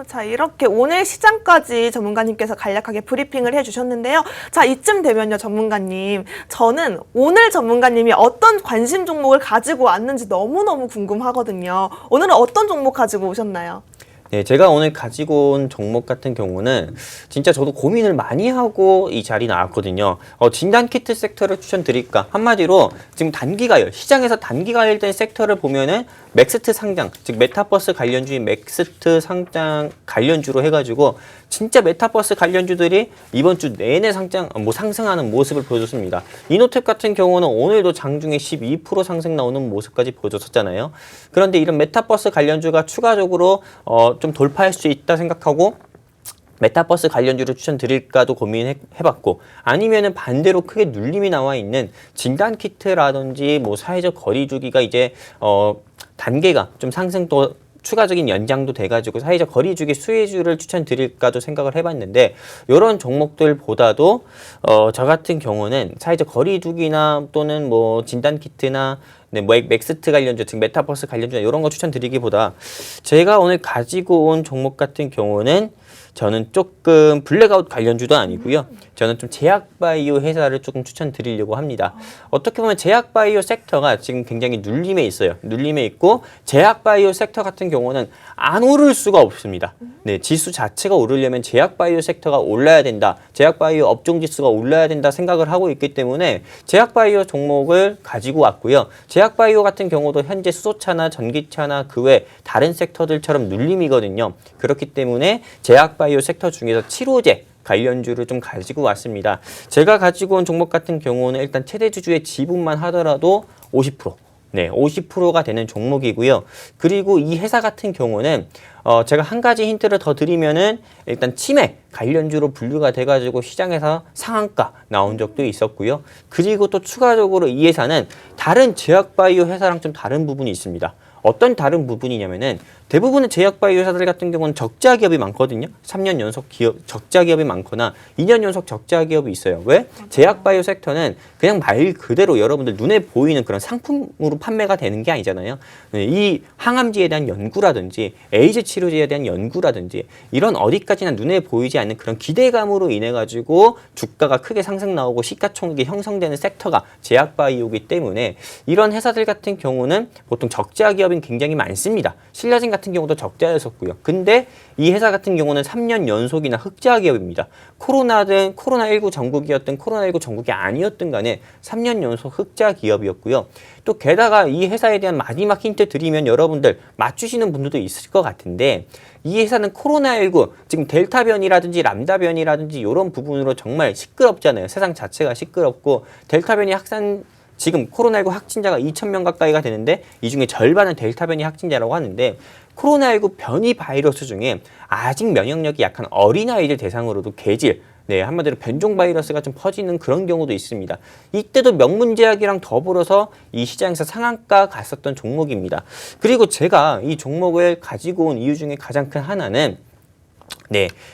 자, 이렇게 오늘 시장까지 전문가님께서 간략하게 브리핑을 해주셨는데요. 자, 이쯤 되면요, 전문가님. 저는 오늘 전문가님이 어떤 관심 종목을 가지고 왔는지 너무너무 궁금하거든요. 오늘은 어떤 종목 가지고 오셨나요?
네, 제가 오늘 가지고 온 종목 같은 경우는 진짜 저도 고민을 많이 하고 이 자리 나왔거든요. 진단키트 섹터를 추천드릴까? 한마디로 지금 단기가열, 시장에서 단기가열된 섹터를 보면은 맥스트 상장, 즉 메타버스 관련주인 맥스트 상장 관련주로 해가지고 진짜 메타버스 관련주들이 이번 주 내내 상승하는 모습을 보여줬습니다. 이노텍 같은 경우는 오늘도 장중에 12% 상승 나오는 모습까지 보여줬었잖아요. 그런데 이런 메타버스 관련주가 추가적으로 좀 돌파할 수 있다 생각하고 메타버스 관련주를 추천드릴까도 고민해봤고 아니면은 반대로 크게 눌림이 나와 있는 진단키트라든지 뭐 사회적 거리두기가 이제 단계가 좀 상승도 추가적인 연장도 돼가지고 사회적 거리두기 수혜주를 추천드릴까도 생각을 해봤는데 이런 종목들보다도 저 같은 경우는 사회적 거리두기나 또는 뭐 진단키트나 맥스트 관련주, 즉 메타버스 관련주나 이런 거 추천드리기보다 제가 오늘 가지고 온 종목 같은 경우는 저는 조금 블랙아웃 관련주도 아니고요. 저는 좀 제약바이오 회사를 조금 추천드리려고 합니다. 어떻게 보면 제약바이오 섹터가 지금 굉장히 눌림에 있어요. 눌림에 있고 제약바이오 섹터 같은 경우는 안 오를 수가 없습니다. 네, 지수 자체가 오르려면 제약바이오 섹터가 올라야 된다. 제약바이오 업종 지수가 올라야 된다 생각을 하고 있기 때문에 제약바이오 종목을 가지고 왔고요. 제약바이오 같은 경우도 현재 수소차나 전기차나 그 외 다른 섹터들처럼 눌림이거든요. 그렇기 때문에 제약바이오 섹터 중에서 치료제 관련주를 좀 가지고 왔습니다. 제가 가지고 온 종목 같은 경우는 일단 최대 주주의 지분만 하더라도 50%. 네, 50%가 되는 종목이고요. 그리고 이 회사 같은 경우는 제가 한 가지 힌트를 더 드리면은 일단 치맥 관련주로 분류가 돼가지고 시장에서 상한가 나온 적도 있었고요. 그리고 또 추가적으로 이 회사는 다른 제약바이오 회사랑 좀 다른 부분이 있습니다. 어떤 다른 부분이냐면은 대부분의 제약바이오 회사들 같은 경우는 적자 기업이 많거든요. 3년 연속 적자 기업이 많거나 2년 연속 적자 기업이 있어요. 왜? 제약바이오 섹터는 그냥 말 그대로 여러분들 눈에 보이는 그런 상품으로 판매가 되는 게 아니잖아요. 이 항암제에 대한 연구라든지 에이즈 치료제에 대한 연구라든지 이런 어디까지나 눈에 보이지 않는 그런 기대감으로 인해 가지고 주가가 크게 상승 나오고 시가총액이 형성되는 섹터가 제약바이오이기 때문에 이런 회사들 같은 경우는 보통 적자 기업이 굉장히 많습니다. 신라진 같은 경우도 적자였었고요. 근데 이 회사 같은 경우는 3년 연속이나 흑자 기업입니다. 코로나든 코로나19 전국이었든 코로나19 전국이 아니었든 간에 3년 연속 흑자 기업이었고요. 또 게다가 이 회사에 대한 마지막 힌트 드리면 여러분들 맞추시는 분들도 있을 것 같은데 이 회사는 코로나19 지금 델타 변이라든지 람다 변이라든지 이런 부분으로 정말 시끄럽잖아요. 세상 자체가 시끄럽고 델타 변이 지금 코로나19 확진자가 2,000명 가까이가 되는데 이 중에 절반은 델타 변이 확진자라고 하는데 코로나19 변이 바이러스 중에 아직 면역력이 약한 어린아이들 대상으로도 계질, 한마디로 변종 바이러스가 좀 퍼지는 그런 경우도 있습니다. 이때도 명문제약이랑 더불어서 이 시장에서 상한가 갔었던 종목입니다. 그리고 제가 이 종목을 가지고 온 이유 중에 가장 큰 하나는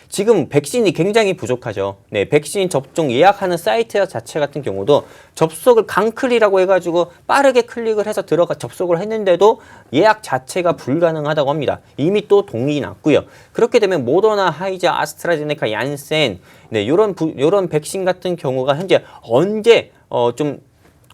지금 백신이 굉장히 부족하죠. 백신 접종 예약하는 사이트 자체 같은 경우도 접속을 강클이라고 해가지고 빠르게 클릭을 해서 들어가 접속을 했는데도 예약 자체가 불가능하다고 합니다. 이미 또 동의 났고요. 그렇게 되면 모더나, 화이자, 아스트라제네카, 얀센, 요런 백신 같은 경우가 현재 언제 좀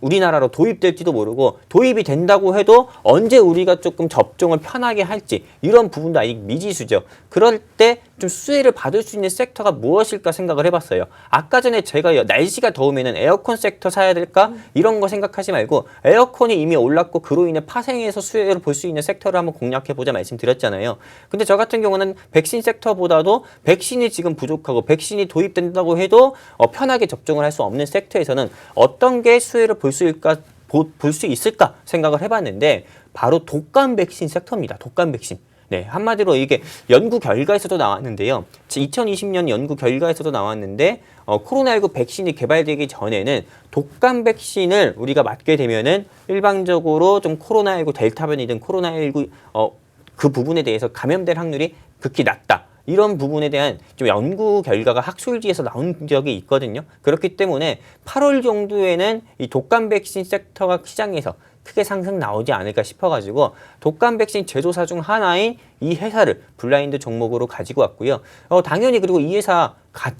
우리나라로 도입될지도 모르고 도입이 된다고 해도 언제 우리가 조금 접종을 편하게 할지 이런 부분도 아직 미지수죠. 그럴 때 좀 수혜를 받을 수 있는 섹터가 무엇일까 생각을 해봤어요. 아까 전에 제가 날씨가 더우면은 에어컨 섹터 사야 될까? 이런 거 생각하지 말고 에어컨이 이미 올랐고 그로 인해 파생해서 수혜를 볼 수 있는 섹터를 한번 공략해보자 말씀드렸잖아요. 근데 저 같은 경우는 백신 섹터보다도 백신이 지금 부족하고 백신이 도입된다고 해도 편하게 접종을 할 수 없는 섹터에서는 어떤 게 수혜를 볼 수 있을까 생각을 해봤는데 바로 독감 백신 섹터입니다. 독감 백신. 네, 한마디로 이게 연구 결과에서도 나왔는데요. 2020년 연구 결과에서도 나왔는데 코로나19 백신이 개발되기 전에는 독감 백신을 우리가 맞게 되면은 일반적으로 좀 코로나19 델타 변이든 코로나19 그 부분에 대해서 감염될 확률이 극히 낮다. 이런 부분에 대한 좀 연구 결과가 학술지에서 나온 적이 있거든요. 그렇기 때문에 8월 정도에는 이 독감 백신 섹터가 시장에서 크게 상승 나오지 않을까 싶어가지고 독감 백신 제조사 중 하나인 이 회사를 블라인드 종목으로 가지고 왔고요. 당연히 그리고 이 회사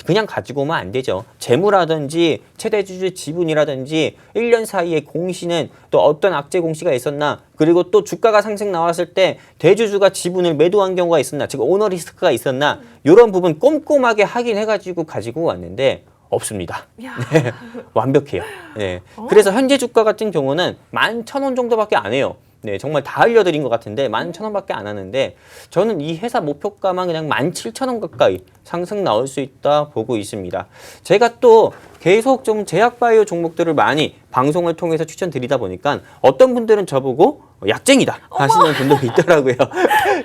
그냥 가지고 오면 안 되죠. 재무라든지 최대 주주 지분이라든지 1년 사이에 공시는 또 어떤 악재 공시가 있었나, 그리고 또 주가가 상승 나왔을 때 대주주가 지분을 매도한 경우가 있었나, 즉 오너 리스크가 있었나, 이런 부분 꼼꼼하게 확인해가지고 가지고 왔는데 없습니다. 네, 완벽해요. 네. 그래서 현재 주가 같은 경우는 11,000원 정도밖에 안 해요. 네, 정말 다 알려드린 것 같은데 11,000원밖에 안 하는데 저는 이 회사 목표가만 그냥 17,000원 가까이 상승 나올 수 있다 보고 있습니다. 제가 또 계속 좀 제약바이오 종목들을 많이 방송을 통해서 추천드리다 보니까 어떤 분들은 저보고 약쟁이다 하시는 분들이 있더라고요.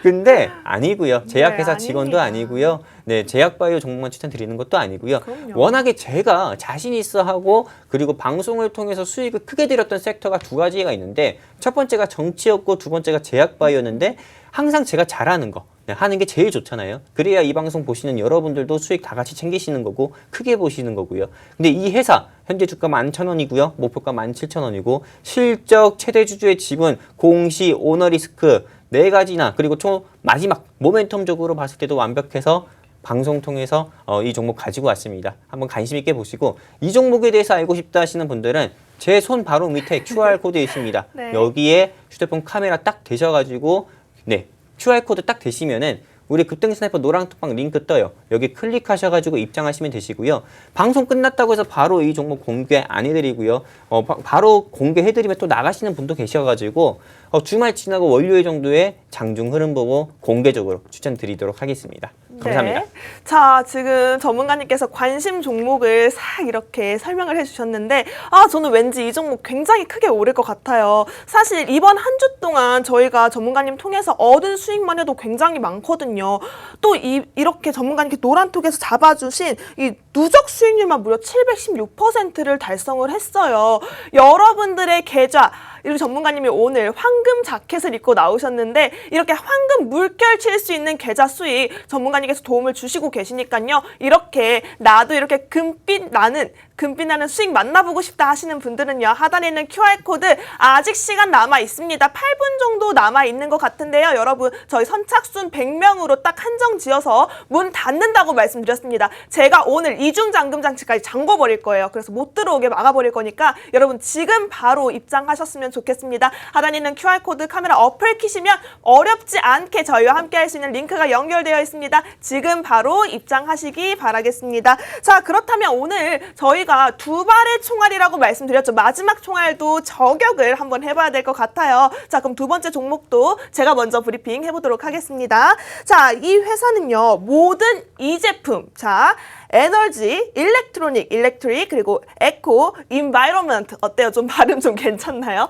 근데 아니고요. 제약회사 직원도 아니고요. 네, 제약바이오 종목만 추천드리는 것도 아니고요.
그럼요.
워낙에 제가 자신 있어 하고 그리고 방송을 통해서 수익을 크게 들였던 섹터가 두 가지가 있는데, 첫 번째가 정치였고 두 번째가 제약바이오였는데 항상 제가 잘하는 거 하는 게 제일 좋잖아요. 그래야 이 방송 보시는 여러분들도 수익 다 같이 챙기시는 거고 크게 보시는 거고요. 근데 이 회사 현재 주가 11,000원이고요. 목표가 17,000원이고 실적, 최대 주주의 지분, 공시, 오너 리스크 네 가지나, 그리고 총 마지막 모멘텀적으로 봤을 때도 완벽해서 방송 통해서 이 종목 가지고 왔습니다. 한번 관심 있게 보시고, 이 종목에 대해서 알고 싶다 하시는 분들은 제 손 바로 밑에 QR코드 있습니다.
네.
여기에 휴대폰 카메라 딱 대셔가지고 네, QR코드 딱 대시면은 우리 급등 스나이퍼 노랑 톡방 링크 떠요. 여기 클릭하셔가지고 입장하시면 되시고요. 방송 끝났다고 해서 바로 이 종목 공개 안 해드리고요. 바로 공개해드리면 또 나가시는 분도 계셔가지고 주말 지나고 월요일 정도에 장중 흐름 보고 공개적으로 추천드리도록 하겠습니다. 감사합니다.
네. 자, 지금 전문가님께서 관심 종목을 싹 이렇게 설명을 해주셨는데, 저는 왠지 이 종목 굉장히 크게 오를 것 같아요. 사실 이번 한 주 동안 저희가 전문가님 통해서 얻은 수익만 해도 굉장히 많거든요. 또 이렇게 전문가님께 노란톡에서 잡아주신 이 누적 수익률만 무려 716%를 달성을 했어요. 여러분들의 계좌, 이렇게 전문가님이 오늘 황금 자켓을 입고 나오셨는데 이렇게 황금 물결 칠 수 있는 계좌 수익 전문가님께서 도움을 주시고 계시니까요. 이렇게 나도 이렇게 금빛 나는 수익 만나보고 싶다 하시는 분들은요. 하단에 있는 QR코드 아직 시간 남아 있습니다. 8분 정도 남아 있는 것 같은데요. 여러분 저희 선착순 100명으로 딱 한정 지어서 문 닫는다고 말씀드렸습니다. 제가 오늘 이중 잠금 장치까지 잠궈버릴 거예요. 그래서 못 들어오게 막아버릴 거니까 여러분 지금 바로 입장하셨으면 좋겠습니다. 하단에 있는 QR코드 카메라 어플 키시면 어렵지 않게 저희와 함께 할 수 있는 링크가 연결되어 있습니다. 지금 바로 입장하시기 바라겠습니다. 자, 그렇다면 오늘 저희가 두 발의 총알이라고 말씀드렸죠. 마지막 총알도 저격을 한번 해봐야 될 것 같아요. 자, 그럼 두 번째 종목도 제가 먼저 브리핑 해보도록 하겠습니다. 자, 이 회사는요. 모든 이 제품, 자, 에너지, 일렉트릭, 그리고 에코, 인바이러먼트 어때요? 좀 발음 좀 괜찮나요?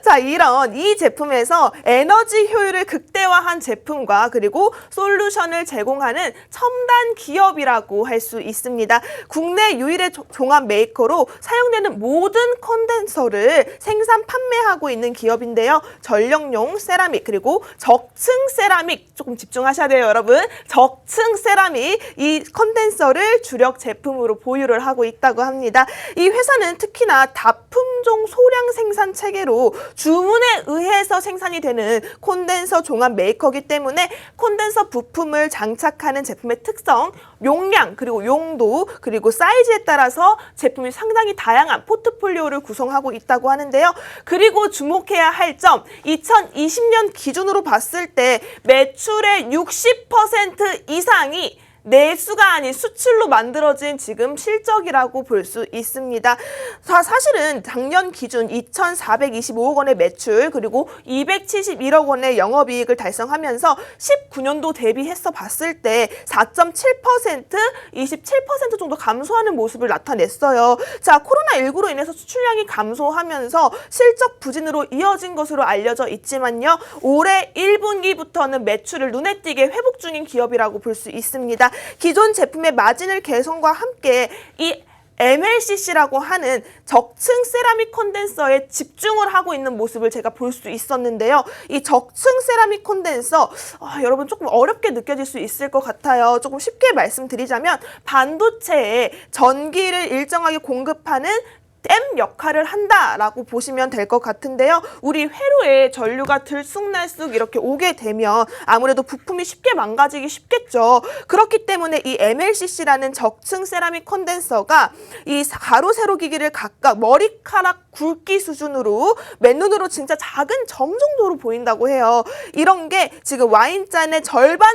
자, 이런 이 제품에서 에너지 효율을 극대화한 제품과 그리고 솔루션을 제공하는 첨단 기업이라고 할 수 있습니다. 국내 유일의 종합 메이커로 사용되는 모든 컨덴서를 생산 판매하고 있는 기업인데요. 전력용 세라믹 그리고 적층 세라믹 조금 집중하셔야 돼요, 여러분. 적층 세라믹 이 컨덴서 콘덴서를 주력 제품으로 보유를 하고 있다고 합니다. 이 회사는 특히나 다품종 소량 생산 체계로 주문에 의해서 생산이 되는 콘덴서 종합 메이커이기 때문에 콘덴서 부품을 장착하는 제품의 특성, 용량, 그리고 용도, 그리고 사이즈에 따라서 제품이 상당히 다양한 포트폴리오를 구성하고 있다고 하는데요. 그리고 주목해야 할 점, 2020년 기준으로 봤을 때 매출의 60% 이상이 내수가 아닌 수출로 만들어진 지금 실적이라고 볼 수 있습니다. 사실은 작년 기준 2,425억 원의 매출 그리고 271억 원의 영업이익을 달성하면서 19년도 대비해서 봤을 때 4.7%, 27% 정도 감소하는 모습을 나타냈어요. 자, 코로나19로 인해서 수출량이 감소하면서 실적 부진으로 이어진 것으로 알려져 있지만요. 올해 1분기부터는 매출을 눈에 띄게 회복 중인 기업이라고 볼 수 있습니다. 기존 제품의 마진을 개선과 함께 이 MLCC라고 하는 적층 세라믹 콘덴서에 집중을 하고 있는 모습을 제가 볼 수 있었는데요. 이 적층 세라믹 콘덴서 여러분 조금 어렵게 느껴질 수 있을 것 같아요. 조금 쉽게 말씀드리자면 반도체에 전기를 일정하게 공급하는 댐 역할을 한다라고 보시면 될 것 같은데요. 우리 회로에 전류가 들쑥날쑥 이렇게 오게 되면 아무래도 부품이 쉽게 망가지기 쉽겠죠. 그렇기 때문에 이 MLCC라는 적층 세라믹 콘덴서가 이 가로 세로 기기를 각각 머리카락 굵기 수준으로 맨눈으로 진짜 작은 점 정도로 보인다고 해요. 이런 게 지금 와인잔의 절반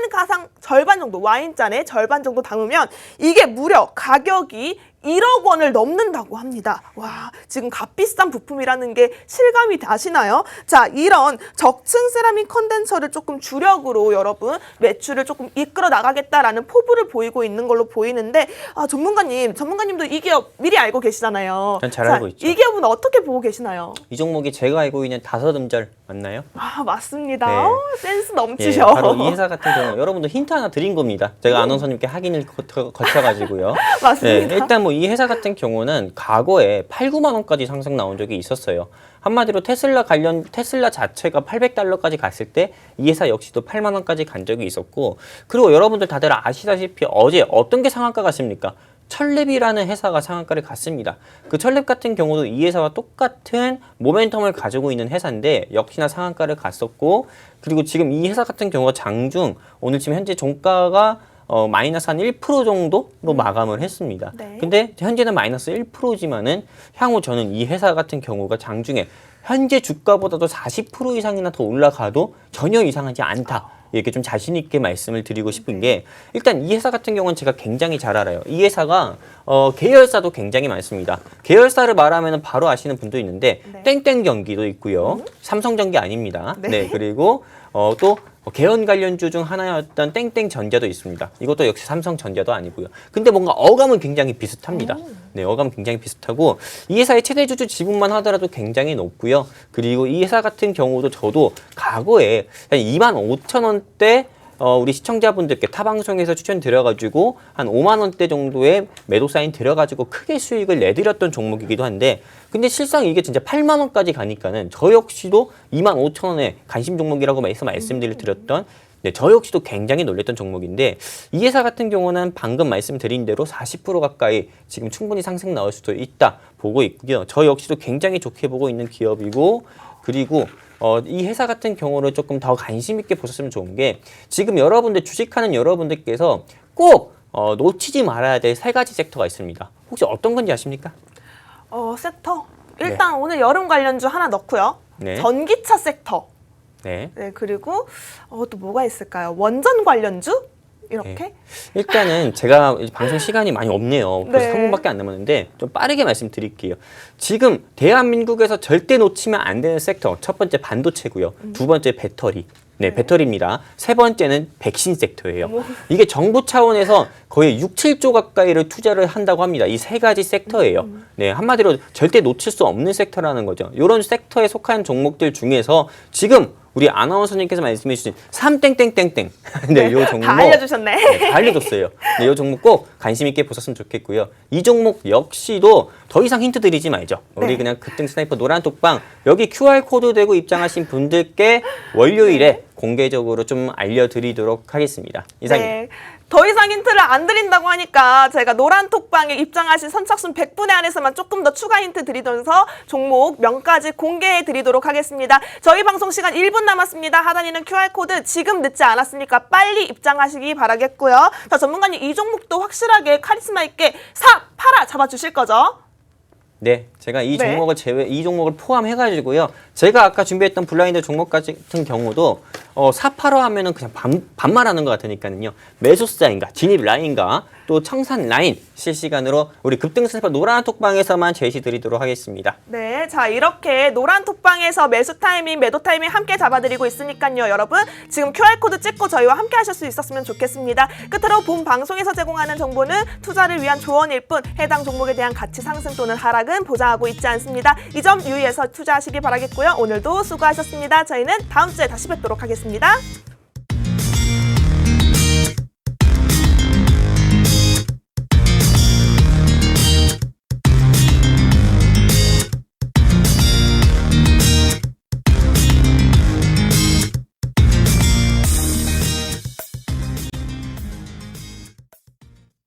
정도, 와인잔의 절반 정도 담으면 이게 무려 가격이 1억 원을 넘는다고 합니다. 와, 지금 값비싼 부품이라는 게 실감이 나시나요? 자, 이런 적층 세라믹 컨덴서를 조금 주력으로 여러분 매출을 조금 이끌어 나가겠다라는 포부를 보이고 있는 걸로 보이는데 전문가님도 이 기업 미리 알고 계시잖아요.
전 잘 알고 있죠.
이 기업은 어떻게 보고 계시나요?
이 종목이 제가 알고 있는 다섯음절 맞나요?
아, 맞습니다.
네.
센스
예,
넘치셔.
바로 이 회사 같은 경우 여러분도 힌트 하나 드린 겁니다. 제가 아나운서님께 확인을 거쳐가지고요.
맞습니다.
네, 일단 뭐 이 회사 같은 경우는 과거에 8, 9만 원까지 상승 나온 적이 있었어요. 한마디로 테슬라 자체가 800달러까지 갔을 때 이 회사 역시도 8만 원까지 간 적이 있었고, 그리고 여러분들 다들 아시다시피 어제 어떤 게 상한가 갔습니까? 철랩이라는 회사가 상한가를 갔습니다. 그 철랩 같은 경우도 이 회사와 똑같은 모멘텀을 가지고 있는 회사인데 역시나 상한가를 갔었고, 그리고 지금 이 회사 같은 경우가 장중 오늘 지금 현재 종가가 마이너스 한 1% 정도로 마감을 했습니다.
네.
근데 현재는 마이너스 1%지만은 향후 저는 이 회사 같은 경우가 장중에 현재 주가보다도 40% 이상이나 더 올라가도 전혀 이상하지 않다. 이렇게 좀 자신 있게 말씀을 드리고 싶은 게, 일단 이 회사 같은 경우는 제가 굉장히 잘 알아요. 이 회사가 계열사도 굉장히 많습니다. 계열사를 말하면 바로 아시는 분도 있는데
네.
땡땡전기도 있고요. 삼성전기 아닙니다.
네.
네, 그리고 또 계열 관련주 중 하나였던 땡땡전자도 있습니다. 이것도 역시 삼성전자도 아니고요. 근데 뭔가 어감은 굉장히 비슷합니다. 네, 어감 굉장히 비슷하고 이 회사의 최대 주주 지분만 하더라도 굉장히 높고요. 그리고 이 회사 같은 경우도 저도 과거에 한 25,000원대 우리 시청자분들께 타 방송에서 추천드려가지고 한 5만 원대 정도의 매도 사인 들여가지고 크게 수익을 내드렸던 종목이기도 한데, 근데 실상 이게 진짜 8만 원까지 가니까는 저 역시도 25,000원의 관심 종목이라고 말씀드렸던, 네, 저 역시도 굉장히 놀랬던 종목인데, 이 회사 같은 경우는 방금 말씀드린 대로 40% 가까이 지금 충분히 상승 나올 수도 있다 보고 있고요. 저 역시도 굉장히 좋게 보고 있는 기업이고, 그리고 이 회사 같은 경우를 조금 더 관심 있게 보셨으면 좋은 게, 지금 여러분들 주식하는 여러분들께서 꼭 놓치지 말아야 될 세 가지 섹터가 있습니다. 혹시 어떤 건지 아십니까?
섹터. 일단 오늘 여름 관련주 하나 넣고요.
네.
전기차 섹터.
네.
네, 그리고 또 뭐가 있을까요? 원전 관련주? 이렇게?
네. 일단은 제가 방송 시간이 많이 없네요. 그래서
네.
3분밖에 안 남았는데 좀 빠르게 말씀드릴게요. 지금 대한민국에서 절대 놓치면 안 되는 섹터, 첫 번째 반도체고요. 두 번째 배터리. 네, 배터리입니다. 세 번째는 백신 섹터예요.
어머.
이게 정부 차원에서 거의 6, 7조 가까이를 투자를 한다고 합니다. 이 세 가지 섹터예요. 네, 한마디로 절대 놓칠 수 없는 섹터라는 거죠. 이런 섹터에 속한 종목들 중에서 지금 우리 아나운서님께서 말씀해 주신 3땡땡땡땡. 네, 요 종목.
다 알려주셨네.
네, 다 알려줬어요. 네, 이 종목 꼭 관심 있게 보셨으면 좋겠고요. 이 종목 역시도 더 이상 힌트 드리지 말죠. 우리
네.
그냥 급등 스나이퍼 노란 톡방 여기 QR코드 되고 입장하신 분들께 월요일에 공개적으로 좀 알려드리도록 하겠습니다. 이상입니다.
네. 더 이상 힌트를 안 드린다고 하니까 제가 노란 톡방에 입장하신 선착순 100분에 한해서만 조금 더 추가 힌트 드리면서 종목 명까지 공개해 드리도록 하겠습니다. 저희 방송 시간 1분 남았습니다. 하단에 있는 QR코드 지금 늦지 않았으니까 빨리 입장하시기 바라겠고요. 자, 전문가님 이 종목도 확실하게 카리스마 있게 사, 팔아 잡아주실 거죠?
네, 제가 이
네.
종목을 포함해가지고요. 제가 아까 준비했던 블라인드 종목 같은 경우도 4, 8호 하면은 그냥 반말하는 것 같으니까요. 매수사인가, 진입 라인과 또 청산 라인 실시간으로 우리 급등스나이퍼 노란 톡방에서만 제시 드리도록 하겠습니다.
네, 자 이렇게 노란 톡방에서 매수 타이밍, 매도 타이밍 함께 잡아드리고 있으니까요. 여러분 지금 QR코드 찍고 저희와 함께 하실 수 있었으면 좋겠습니다. 끝으로 본 방송에서 제공하는 정보는 투자를 위한 조언일 뿐 해당 종목에 대한 가치 상승 또는 하락은 보장하고 있지 않습니다. 이 점 유의해서 투자하시기 바라겠고요. 오늘도 수고하셨습니다. 저희는 다음 주에 다시 뵙도록 하겠습니다.